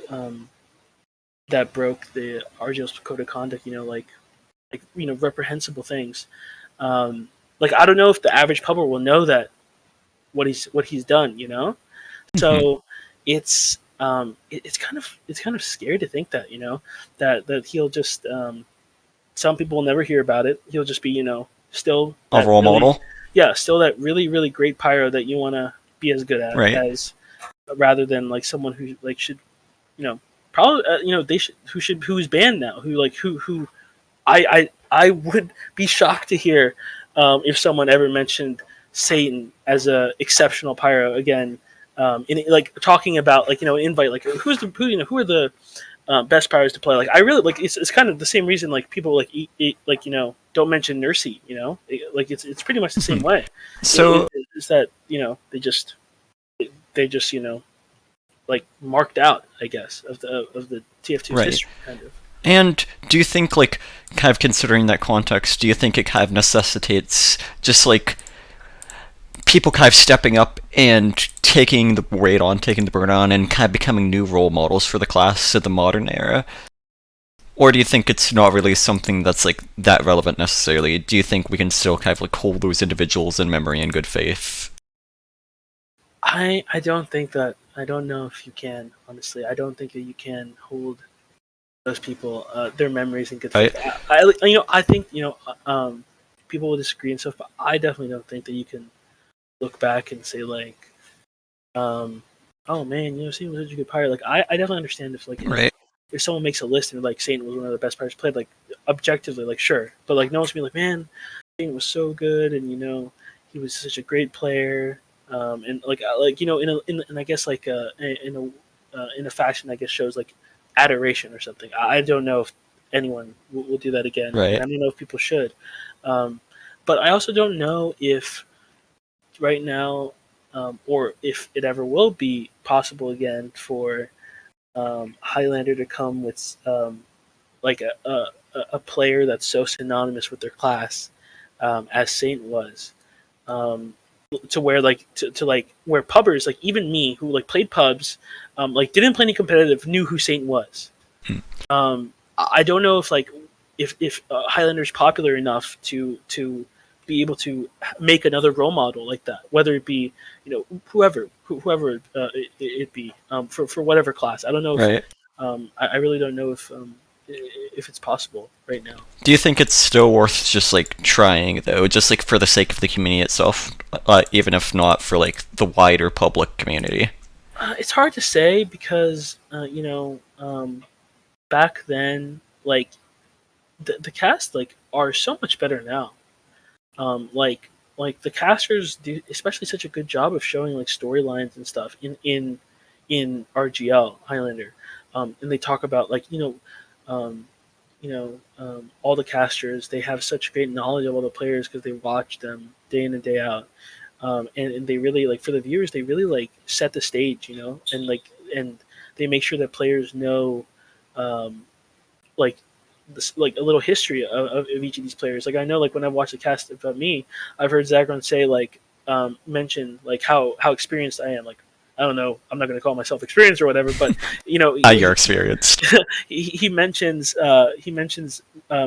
that broke the RGL's code of conduct. You know, like you know reprehensible things. Um, like I don't know if the average public will know that what he's done. You know, Mhm. so it's kind of scary to think that you know that he'll just some people will never hear about it. He'll just be you know still A that role really model. yeah still that really great pyro that you want to be as good at Right. as rather than like someone who like should you know probably you know they should who's banned now who I would be shocked to hear if someone ever mentioned Satan as a exceptional pyro again in like talking about like you know invite like who you know who are the best pyros to play like I really like it's kind of the same reason like people like eat like you know don't mention Nursey you know like it's pretty much the same Mhm. way So, is that you know they just you know like marked out I guess of the TF2's right. history kind of. And do you think, like, kind of considering that context, do you think it kind of necessitates just like people kind of stepping up and taking the weight on, taking the burden on, and kind of becoming new role models for the class of the modern era? Or do you think it's not really something that's like that relevant necessarily? Do you think we can still kind of like hold those individuals in memory and good faith? I don't think that I don't know if you can honestly. I don't think that you can hold those people their memories in good Right? faith. You know I think you know people will disagree and stuff, but I definitely don't think that you can look back and say like um, oh man you know Satan was such a good pirate. Like I definitely understand if like you know Right. if someone makes a list and like Satan was one of the best pirates played like objectively like sure, but like no one's gonna be like man Satan was so good and you know he was such a great player and like you know in I guess like in a fashion I guess shows like adoration or something. I don't know if anyone will do that again, and Right. I don't know if people should. Um, but I also don't know if right now or if it ever will be possible again for Highlander to come with like a player that's so synonymous with their class as Saint was. Um, to where like to like where pubbers like even me who like played pubs like didn't play any competitive knew who Saint was. Hmm. I don't know if like if Highlander's popular enough to be able to make another role model like that, whether it be you know whoever it be for whatever class. I don't know if Right. I really don't know if it's possible right now. Do you think it's still worth just like trying though, just like for the sake of the community itself, even if not for like the wider public community? It's hard to say because you know back then like the cast like are so much better now. Like the casters do especially such a good job of showing like storylines and stuff in RGL Highlander, and they talk about like all the casters they have such great knowledge of all the players because they watch them day in and day out, and they really like for the viewers they really like set the stage, you know, and like and they make sure that players know. Um, like this, like a little history of each of these players. Like I know, like when I've watched the cast about me, I've heard Zagron say like mention like how experienced I am. Like I don't know, I'm not going to call myself experienced or whatever, but you know, Your experience. he mentions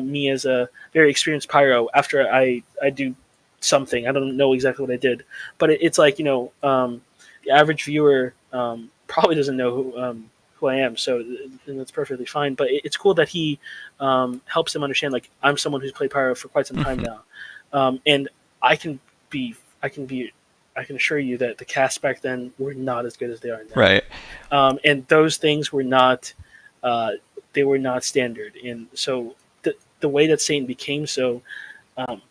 me as a very experienced pyro after I do something. I don't know exactly what I did, but it's like, you know, the average viewer probably doesn't know who I am, so and that's perfectly fine. But it's cool that he helps them understand like I'm someone who's played pyro for quite some time Hmm. now, and I can be I can be I can assure you that the casts back then were not as good as they are now, Right. and those things were not uh, they were not standard. And so the way that Satan became so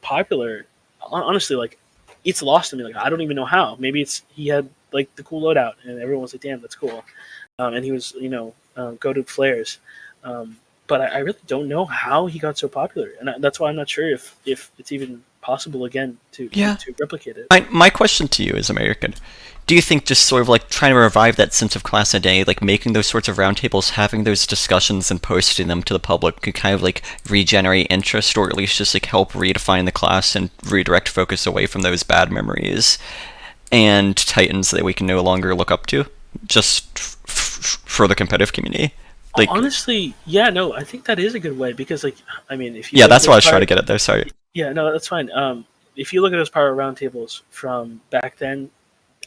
popular, honestly, like it's lost to me. Like I don't even know how. Maybe it's he had like the cool loadout, and everyone was like, "Damn, that's cool." And he was, you know, go to flares. But I really don't know how he got so popular, and that's why I'm not sure if it's even possible again Yeah. to replicate it. My question to you is, American, do you think just sort of like trying to revive that sense of class identity, like making those sorts of roundtables, having those discussions and posting them to the public could kind of like regenerate interest, or at least just like help redefine the class and redirect focus away from those bad memories and titans that we can no longer look up to, just for the competitive community? Like, Honestly, yeah, no, I think that is a good way because, like, I mean, if you yeah, look at that's what I those was trying to get at there. Sorry. yeah, no, that's fine. If you look at those power roundtables from back then,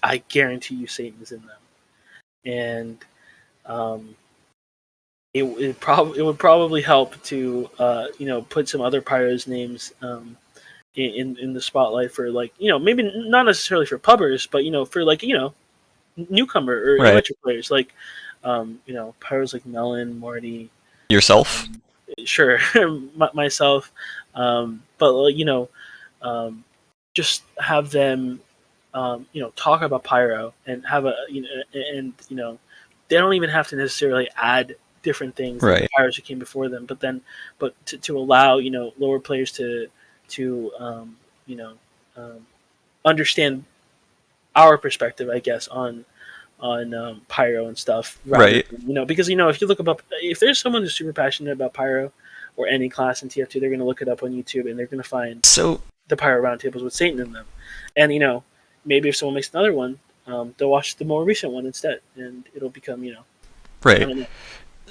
I guarantee you Satan's in them, and um, it would probably help to you know, put some other pyros names in the spotlight for, like, you know, maybe not necessarily for pubbers, but you know, for, like, you know, newcomer or Right. amateur players like you know, pyros like Melon, Morty, Yourself? um, sure, myself, but you know, um, just have them you know, talk about pyro and have a, you know, and you know, they don't even have to necessarily add different things than the Right. pyros who came before them, but then but to allow, you know, lower players to you know, um, understand our perspective, I guess, on pyro and stuff, rather Right. than, you know, because, you know, if you look up, if there's someone who's super passionate about pyro or any class in TF2, they're going to look it up on YouTube and they're going to find So, the pyro roundtables with Satan in them. And, you know, maybe if someone makes another one, they'll watch the more recent one instead, and it'll become, you know, I right. don't know.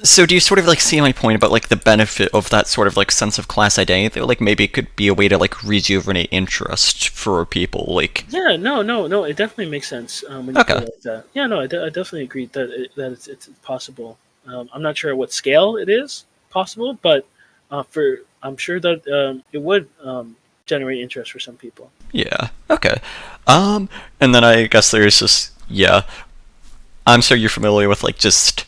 So do you sort of like see my point about like the benefit of that sort of like sense of class identity? Like maybe it could be a way to like rejuvenate interest for people. Like, Yeah, no, it definitely makes sense when you put okay, it like that. Yeah, no, I definitely agree that that it's possible. I'm not sure at what scale it is possible, but for I'm sure that it would generate interest for some people. yeah, okay. And then I guess there's just yeah. I'm sure you're familiar with like just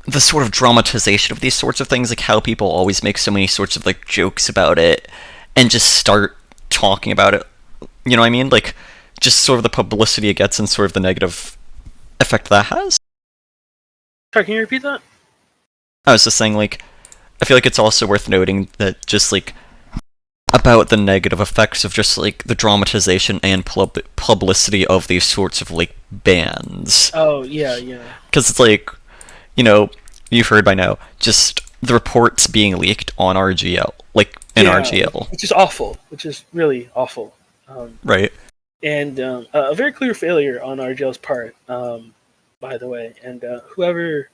the sort of dramatization of these sorts of things, like how people always make so many sorts of like jokes about it, and just start talking about it. You know what I mean? Like, just sort of the publicity it gets and sort of the negative effect that has. Sorry, can you repeat that? I was just saying, like, I feel like it's also worth noting that just like about the negative effects of just like the dramatization and publicity of these sorts of like bands, Oh yeah, yeah, because it's like, you know, you've heard by now just the reports being leaked on RGL, like in yeah, RGL, which is awful, which is really awful, right? and a very clear failure on RGL's part, by the way. And whoever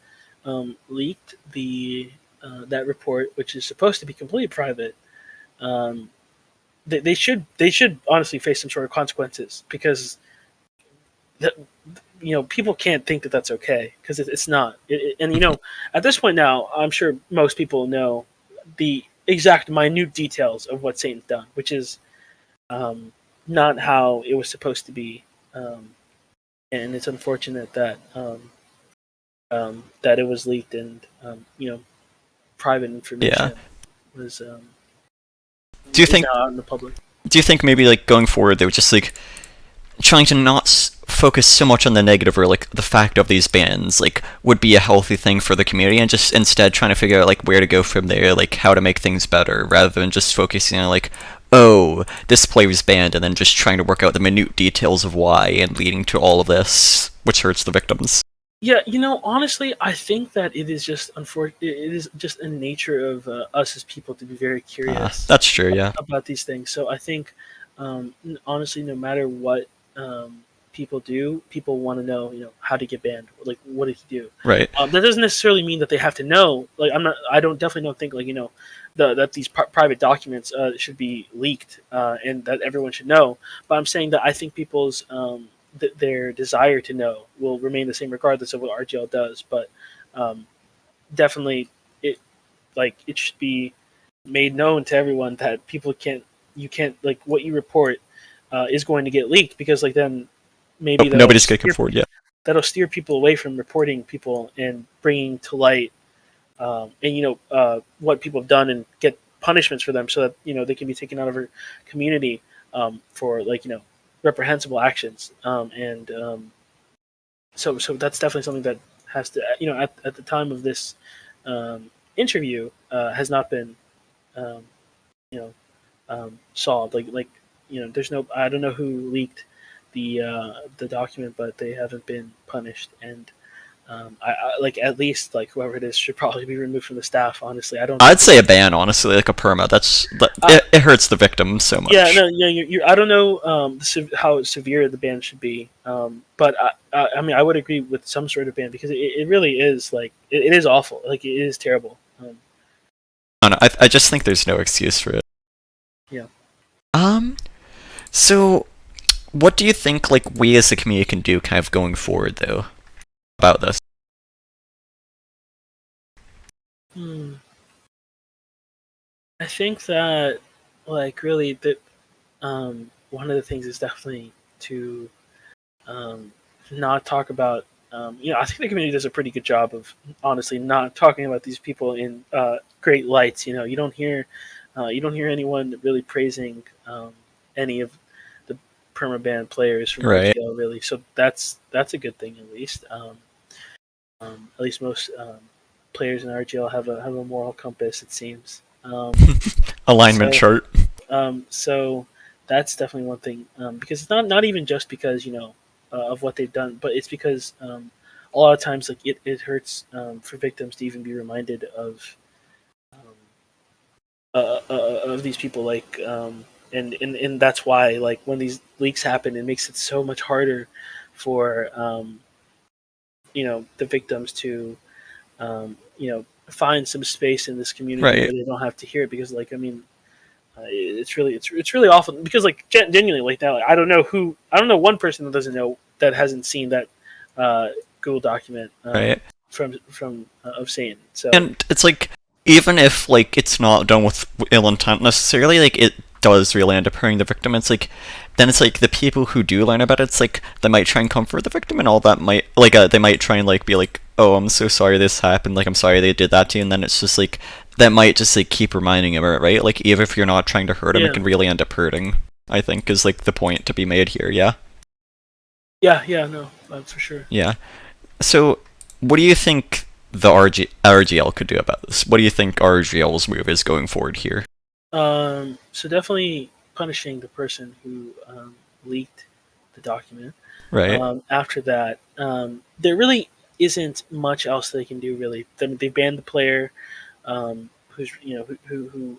leaked the that report, which is supposed to be completely private, um, they should honestly face some sort of consequences because the, you know, people can't think that that's okay because it's not. And you know, at this point now, I'm sure most people know the exact minute details of what Satan's done, which is um, not how it was supposed to be. Um, and it's unfortunate that that it was leaked and you know, private Yeah. information was Do you is think? now out in the public. Do you think maybe like going forward they would just like trying to not focus so much on the negative or like the fact of these bands like would be a healthy thing for the community, and just instead trying to figure out like where to go from there, like how to make things better, rather than just focusing on like, oh, this player is banned, and then just trying to work out the minute details of why and leading to all of this, which hurts the victims. Yeah, honestly, I think that it is just it is just a nature of us as people to be very curious That's true, yeah. about these things. So I think, honestly, no matter what people do, people want to know, how to get banned. Like, what did he do? Right. That doesn't necessarily mean that they have to know. Like, I don't definitely don't think like that these private documents should be leaked and that everyone should know. But I'm saying that I think people's their desire to know will remain the same regardless of what RGL does. But um, definitely, it it should be made known to everyone that people can't you can't like what you report is going to get leaked because like then maybe Nope, nobody's gonna come forward, yeah. that'll steer people away from reporting people and bringing to light and what people have done and get punishments for them so that they can be taken out of our community for like reprehensible actions and so that's definitely something that has to at the time of this interview has not been um, you know solved. Like there's no I don't know who leaked the document, but they haven't been punished, and I like at least like whoever it is should probably be removed from the staff. Honestly, I don't I'd think say a ban, honestly, like a perma. I, It hurts the victim so yeah, much. no, yeah, I don't know how severe the ban should be, but I mean I would agree with some sort of ban because it really is like it is awful, like it is terrible. I don't know, I just think there's no excuse for it. Yeah. Um, so what do you think, like, we as a community can do kind of going forward, though, about this? Hmm. I think that like really that one of the things is definitely to um, not talk about. I think the community does a pretty good job of honestly not talking about these people in great lights. You don't hear anyone really praising any of the permaban players from Right. RGL really. So that's a good thing at least. At least most players in RGL have a moral compass. It seems. Alignment So chart. so that's definitely one thing because it's not even just because of what they've done, but it's because a lot of times like it hurts for victims to even be reminded um, of these people and that's why like when these leaks happen, it makes it so much harder for the victims to find some space in this community Right. where they don't have to hear it because like I mean it's really awful because like genuinely like now I don't know one person that doesn't know that hasn't seen that uh, Google document Right. from of Satan. So And it's like, even if like it's not done with ill intent necessarily, like it does really end up hurting the victim. It's like, then it's like the people who do learn about it, it's like they might try and comfort the victim and all that might like they might try and like be like, oh, I'm so sorry this happened, like I'm sorry they did that to you, and then it's just like that might just like keep reminding him of it, right? Like even if you're not trying to hurt him, it yeah, can really end up hurting. I think is like the point to be made here. Yeah. yeah, no, for sure. Yeah. So, what do you think the RGL could do about this? What do you think RGL's move is going forward here? So definitely punishing the person who leaked the document. Right. After that, there really isn't much else they can do. Really, they banned the player who's who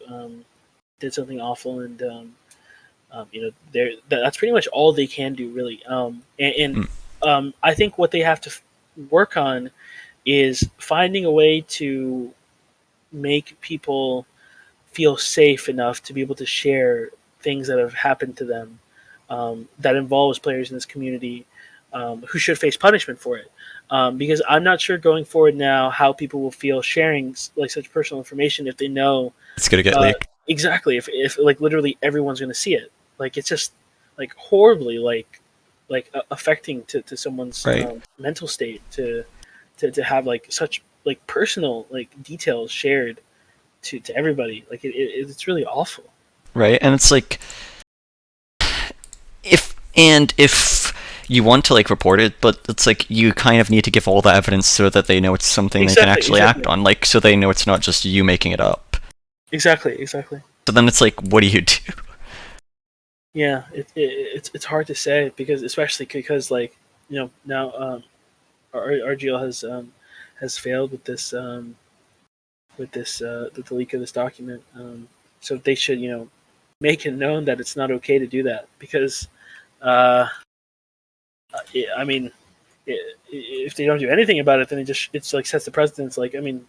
did something awful, and that's pretty much all they can do, really. And Mm. I think what they have to work on is finding a way to make people feel safe enough to be able to share things that have happened to them that involves players in this community who should face punishment for it. Because I'm not sure going forward now how people will feel sharing like such personal information if they know It's gonna get uh, leaked. exactly if like literally everyone's going to see it. Like it's just like horribly affecting to someone's Right. mental state to have like such like personal like details shared to everybody. Like it's really awful. Right. And it's like, if you want to like report it, but it's like you kind of need to give all the evidence so that they know it's something they can Exactly, actually act exactly, on, like so they know it's not just you making it up. exactly. So then it's like, what do you do? Yeah, it's hard to say because especially because like now RGL has failed with this the leak of this document. So they should make it known that it's not okay to do that because uh, I mean if they don't do anything about it, then it's like sets the precedence. Like I mean,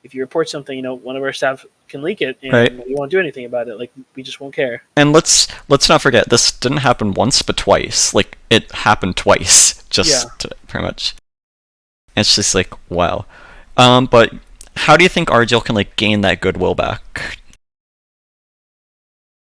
if you report something, one of our staff can leak it, Right. and we won't do anything about it. Like we just won't care. And let's not forget this didn't happen once but twice. Like it happened twice, Yeah. just pretty much. It's just like wow. But how do you think RGL can like gain that goodwill back?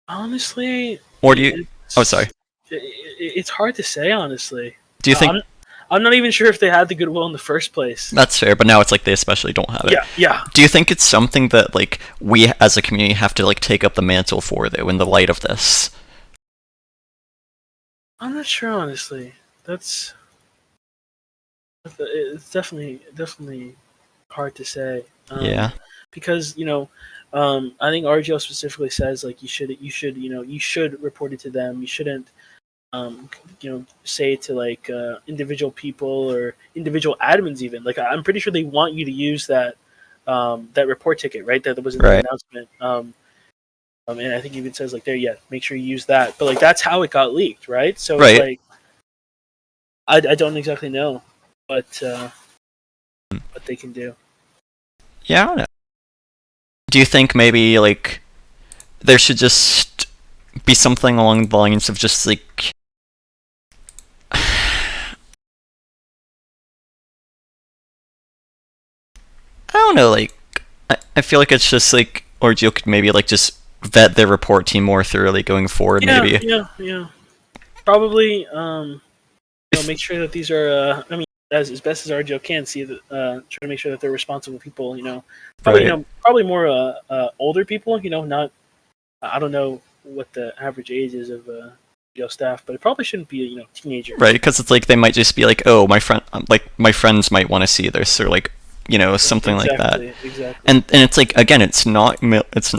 Honestly, Or do you? Oh, sorry. it's hard to say. Honestly, Do you think I'm not even sure if they had the goodwill in the first place. that's fair? But now it's like they especially don't have it. Yeah, yeah. Do you think it's something that like we as a community have to like take up the mantle for though in the light of this? I'm not sure. Honestly, that's it's definitely hard to say. Yeah. Because I think RGL specifically says like you should report it to them. You shouldn't say to like individual people or individual admins even. Like I'm pretty sure they want you to use that report ticket, right? That was in the Right. announcement. And I think it even says like there, yeah, make sure you use that. But like that's how it got leaked, right? So it's Right. like I don't exactly know what they can do. Yeah. I don't know. Do you think maybe like there should just be something along the lines of just like I don't know, like I feel like it's just like Ordeal could maybe like just vet their report team more thoroughly going forward. Yeah, Maybe. yeah. Probably make sure that these are I mean as best as RGL can see that try to make sure that they're responsible people. Probably Right. probably more older people. Not I don't know what the average age is of RGL staff, but it probably shouldn't be Right, teenagers. because it's like they might just be like, oh, my friends might want to see this, or like, something like that. Exactly. And it's like again, it's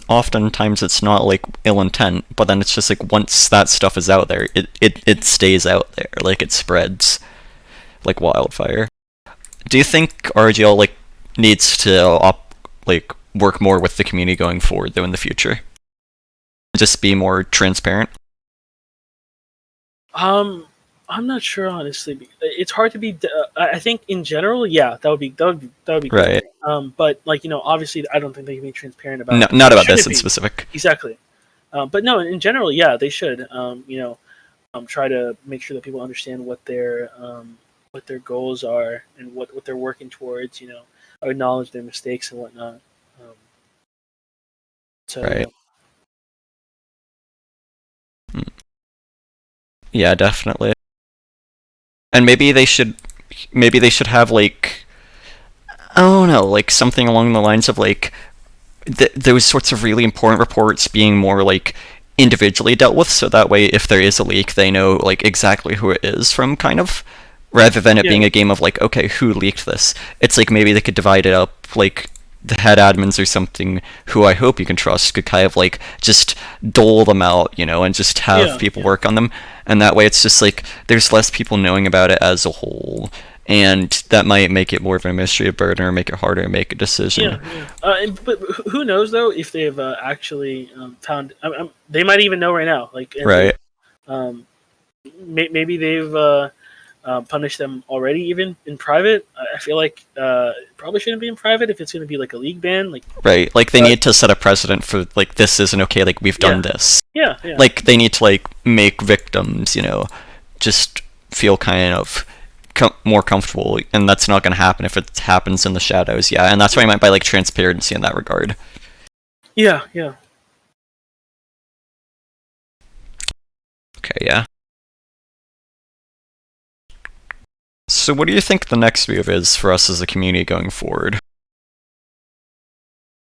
oftentimes it's not like ill intent, but then it's just like once that stuff is out there, it stays out there, like it spreads like wildfire. Do you think RGL like needs to like work more with the community going forward though in the future? Just be more transparent. Um, I'm not sure honestly. It's hard to be. I think in general, yeah, that would be good. Right. But like obviously, I don't think they can be transparent No, about not or about this shouldn't in be specific. exactly. But no, in general, yeah, they should. Try to make sure that people understand what their goals are and what they're working towards. Acknowledge their mistakes and whatnot. Um, so Right. Mm. Yeah, definitely. And maybe they should have like I don't know, like something along the lines of like those sorts of really important reports being more like individually dealt with, so that way if there is a leak, they know like exactly who it is from kind of rather than it yeah, being a game of like okay, who leaked this. It's like maybe they could divide it up like the head admins or something who I hope you can trust could kind of like just dole them out, and just have yeah, people yeah, work on them. And that way it's just like there's less people knowing about it as a whole. And that might make it more of an administrative burden or make it harder to make a decision. yeah. But who knows though if they've actually found? They might even know right now. Like, and they Right. um, maybe they've punished them already, even in private. I feel like it probably shouldn't be in private if it's going to be like a league ban. Like, Right. Like they but need to set a precedent for like this isn't okay, like we've yeah, done this. yeah. Like they need to like make victims, just feel kind of more comfortable, and that's not going to happen if it happens in the shadows. Yeah, and that's what I meant by like transparency in that regard. Yeah. Okay, yeah. So what do you think the next move is for us as a community going forward?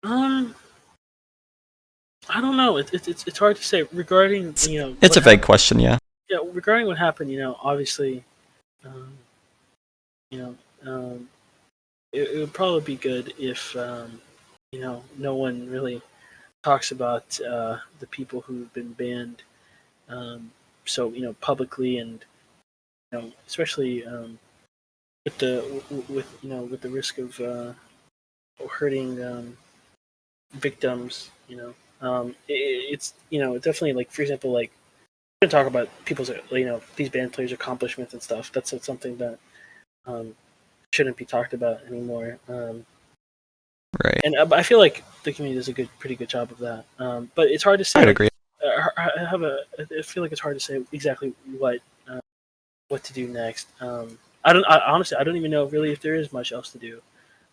Um, I don't know. It's hard to say regarding It's what a vague happened. question, yeah. Yeah, regarding what happened. Obviously, um, you know, um, it would probably be good if no one really talks about the people who've been banned so publicly and especially with the risk of hurting victims. It's definitely, like, for example, like, we're gonna talk about people's these band players' accomplishments and stuff. That's something that um, shouldn't be talked about anymore. Right. And I feel like the community does a pretty good job of that. But it's hard to say. I'd Like, agree. I feel like it's hard to say exactly uh, what to do next. Honestly, I don't even know really if there is much else to do,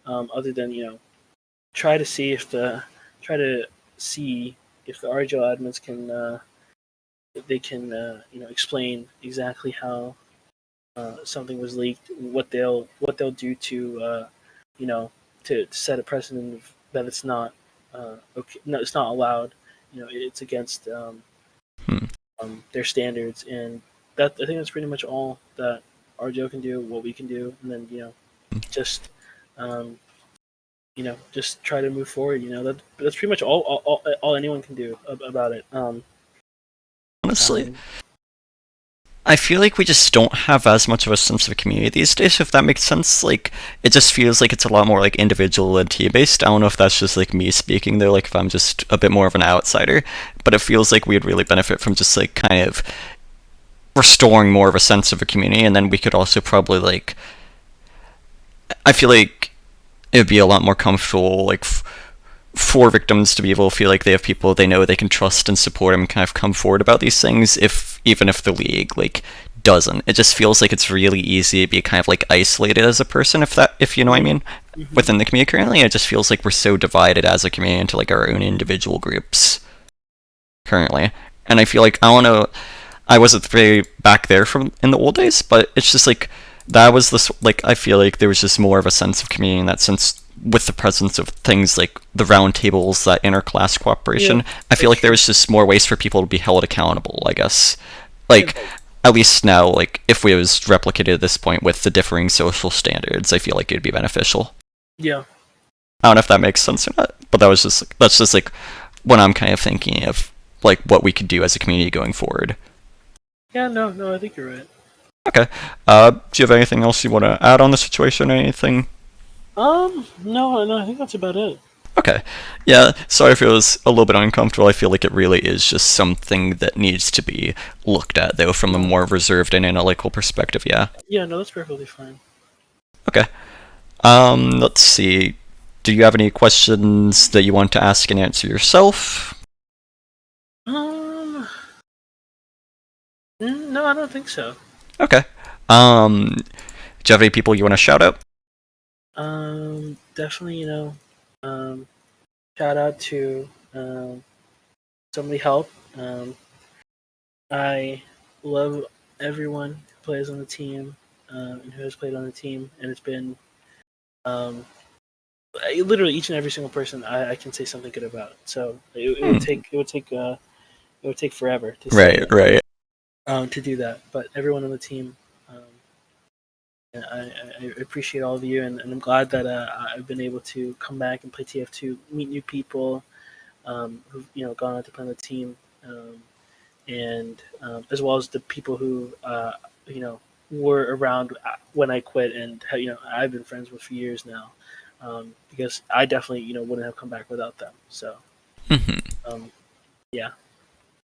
other than try to see if the try to see if the RGL admins can explain exactly how something was leaked, what they'll do to you know to set a precedent of, that it's not okay, no, it's not allowed. It's against Hmm. their standards, and that I think that's pretty much all that RGL can do, what we can do, and then just um, just try to move forward. That's pretty much all anyone can do about it. Honestly, Um, I feel like we just don't have as much of a sense of community these days, if that makes sense. Like, it just feels like it's a lot more like individual and team based. I don't know if that's just like me speaking though, like if I'm just a bit more of an outsider, but it feels like we'd really benefit from just like kind of restoring more of a sense of a community, and then we could also probably like, I feel like it would be a lot more comfortable, like for victims to be able to feel like they have people they know they can trust and support them and kind of come forward about these things, if even if the league like doesn't. It just feels like it's really easy to be kind of like isolated as a person, if you know what I mm, mean, mhm. within the community currently. It just feels like we're so divided as a community into like our own individual groups currently. And I feel like I want to, I wasn't very back there from in the old days, but it's just like that was this, like I feel like there was just more of a sense of community in that sense with the presence of things like the round tables, that interclass Yeah, cooperation. I feel that's like there true. was just more ways for people to be held accountable, I guess. Yeah, Like, at least now, like if we was replicated at this point with the differing social standards, I feel like it'd be beneficial. yeah, I don't know if that makes sense or not, but that was just like, that's just like what I'm kind of thinking of, like what we could do as a community going forward. yeah. No, no, I think you're right. Okay. Do you have anything else you want to add on the situation or anything? No, no, I think that's about it. Okay. Yeah, sorry if it was a little bit uncomfortable. I feel like it really is just something that needs to be looked at, though, from a No, more reserved and analytical perspective, yeah. yeah, no, that's perfectly fine. Okay. Let's see. Do you have any questions that you want to ask and answer yourself? Um, no, I don't think so. Okay. Do you have any people you want to shout out? Definitely, um, shout out to somebody help. I love everyone who plays on the team, and who has played on the team, and it's been um, literally each and every single person I can say something good about. So Hmm. it would take forever to Right, say right. to do that. But everyone on the team, um, and I appreciate all of you, and I'm glad that I've been able to come back and play TF2, meet new people who've gone on to play on the team, and as well as the people who you know were around when I quit, and I've been friends with for years now, because I definitely wouldn't have come back without them. So Hmm. um, yeah.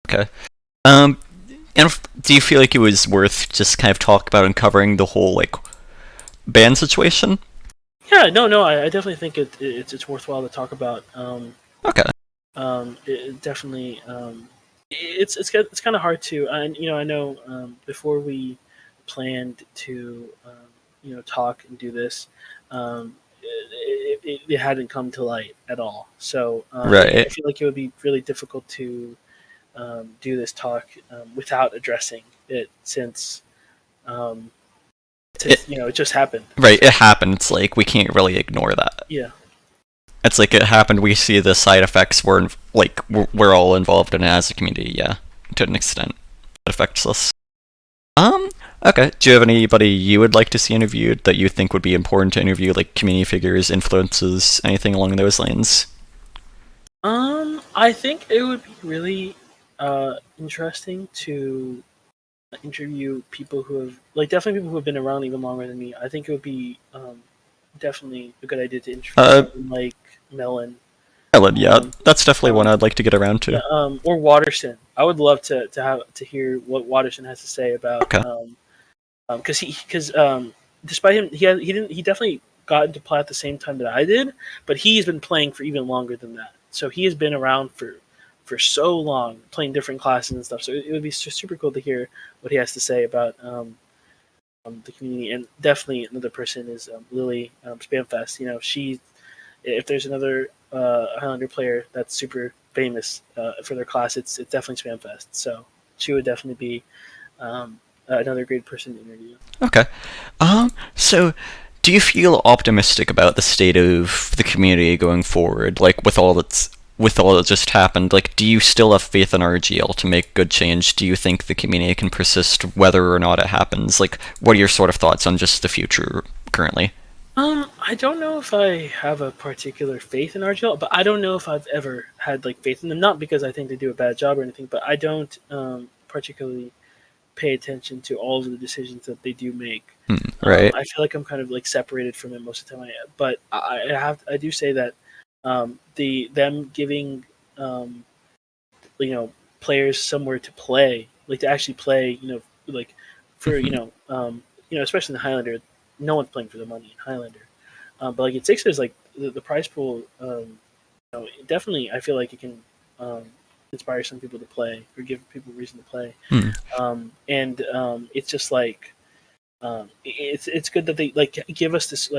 Okay. Um, and do you feel like it was worth just kind of talk about and covering the whole like band situation? Yeah, no, no, I definitely think it's worthwhile to talk about. Okay. It definitely it's kind of hard to, and I know before we planned to talk and do this, it hadn't come to light at all. So I Right. feel like it would be really difficult to do this talk without addressing it, um, It, since it just happened. right. So It happened. It's like we can't really ignore that. yeah. It's like it happened. We see the side effects. We're all involved in it as a community. Yeah, to an extent, it affects us. Um. Okay. Do you have anybody you would like to see interviewed that you think would be important to interview, like community figures, influences, anything along those lines? I think it would be really interesting to interview people who have like definitely people who have been around even longer than me. I think it would be definitely a good idea to interview Uh, someone like Mellon. Ellen, yeah, Um, that's definitely one um, I'd like to get around yeah, to. or Watterson. I would love to hear what Watterson has to say about Okay. because despite him he definitely got into play at the same time that I did, but he's been playing for even longer than that. So he has been around for so long, playing different classes and stuff. So it would be super cool to hear what he has to say about the community. And definitely another person is Lily Spamfest. You know, she if there's another Highlander player that's super famous for their class, it's definitely Spamfest. So she would definitely be another great person to interview. Okay. So do you feel optimistic about the state of the community going forward? Like with all that just happened, like do you still have faith in RGL to make good change? Do you think the community can persist whether or not it happens? Like what are your sort of thoughts on just the future currently? I don't know if I have a particular faith in RGL, but I don't know if I've ever had like faith in them. Not because I think they do a bad job or anything, but I don't particularly pay attention to all of the decisions that they do make. Right. I feel like I'm kind of like separated from it most of the time. But I do say that the them giving um, you know players somewhere to play, like to actually play, like for especially in the Highlander, no one's playing for the money in Highlander. But like in Sixers, like the prize pool, definitely I feel like it can inspire some people to play or give people reason to play. Hmm. And it's just like it's good that they like give us this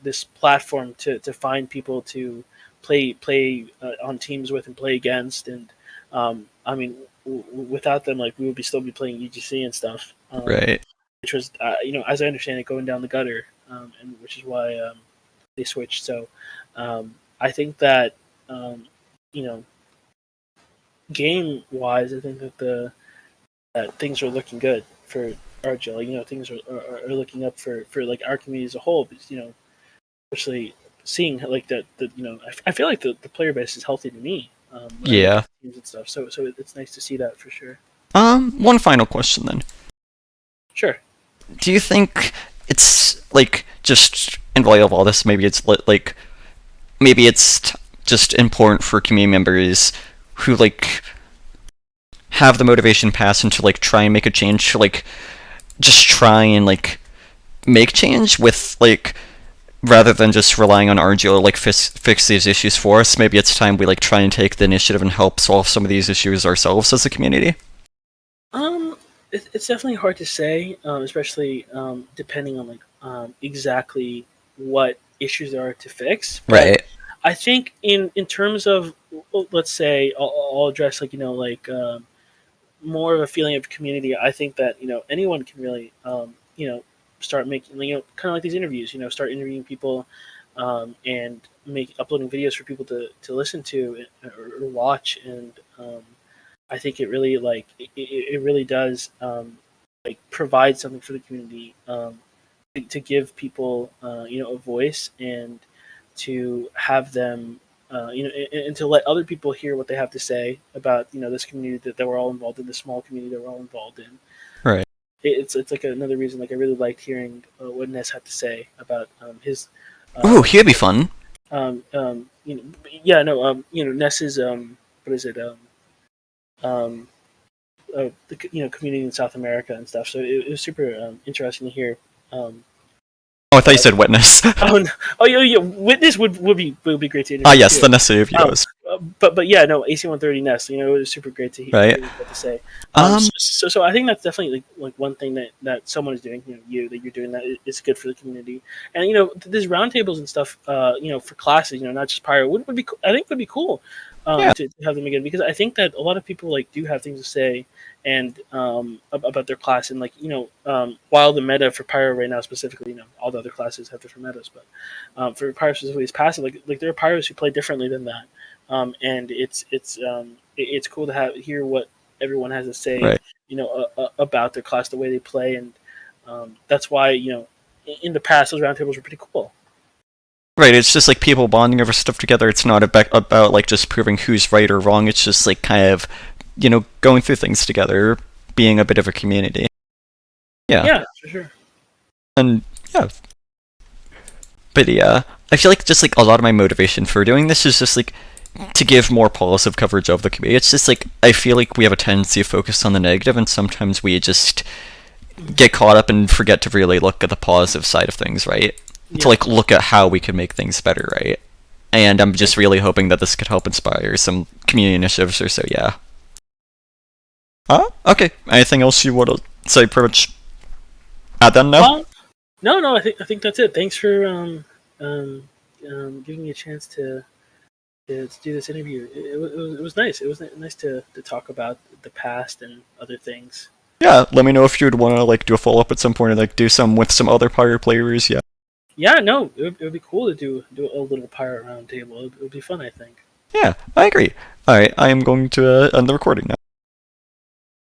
this platform to find people to play on teams with and play against. And I mean, without them, like we would be still be playing UGC and stuff, Right. which was as I understand it, going down the gutter, and which is why they switched. So I think that um, you know game wise, I think that the that things are looking good for RGL. Things are looking up for like our community as a whole. Because, especially seeing like that I feel like the player base is healthy to me when I look at Yeah. the teams and stuff. So it's nice to see that for sure. One final question then. Sure. Do you think it's like just in light of all this, maybe it's just important for community members who like have the motivation passion to like try and make a change to like just try and like make change with like rather than just relying on RGO to like fix these issues for us. Maybe it's time we like try and take the initiative and help solve some of these issues ourselves as a community. It's definitely hard to say, especially depending on like exactly what issues there are to fix. But Right. I think in terms of let's say I'll address like more of a feeling of community. I think that anyone can really start making kind of like these interviews. Start interviewing people and make uploading videos for people to listen to or watch. And I think it really it really does like provide something for the community to give people a voice and to have them and to let other people hear what they have to say about this community that we're all involved in, this small community that we're all involved in. Right. It's like another reason like I really liked hearing what Ness had to say about his Ooh, uh, he'd be fun. yeah, no, Ness's what is it um, the community in South America and stuff. So it was super interesting to hear. Um, Oh, I thought you uh, said witness. oh, no, oh yeah, Witness would be great to Ah, interview yes, too. the necessary of Um, heroes. but yeah, no, AC 130 Nest. It was super great to Right. hear what you had to say. Um. So I think that's definitely like one thing that someone is doing. That you're doing that is good for the community. And these roundtables and stuff. For classes. Not just Pyro would be. I think would be cool. Yeah. To have them again because I think that a lot of people like do have things to say and about their class and while the meta for Pyro right now specifically all the other classes have different metas but for Pyro specifically is passive like there are Pyros who play differently than that and it's cool to hear what everyone has to say Right. about their class the way they play and that's why in the past those roundtables were pretty cool. Right. It's just like people bonding over stuff together. It's not about like just proving who's right or wrong. It's just like kind of going through things together. being a bit of a community. Yeah, Yeah, for sure. and yeah, but yeah, I feel like just like a lot of my motivation for doing this is just like to give more positive coverage of the community. It's just like I feel like we have a tendency to focus on the negative, and sometimes we just Mhm. get caught up and forget to really look at the positive side of things, right? To Yeah. like look at how we can make things better, right? And I'm Yeah. just really hoping that this could help inspire some community initiatives or so. Yeah. Okay. Anything else you want to say? Pretty much at that now. Well, no, no. I think that's it. Thanks for um, giving me a chance to do this interview. It was nice. It was nice to talk about the past and other things. Yeah. Let me know if you'd want to like do a follow up at some point or like do some with some other Pyro players. Yeah. Yeah, no, it would be cool to do a little pirate round table. It would be fun, I think. Yeah. I agree. All right. I am going to end the recording now.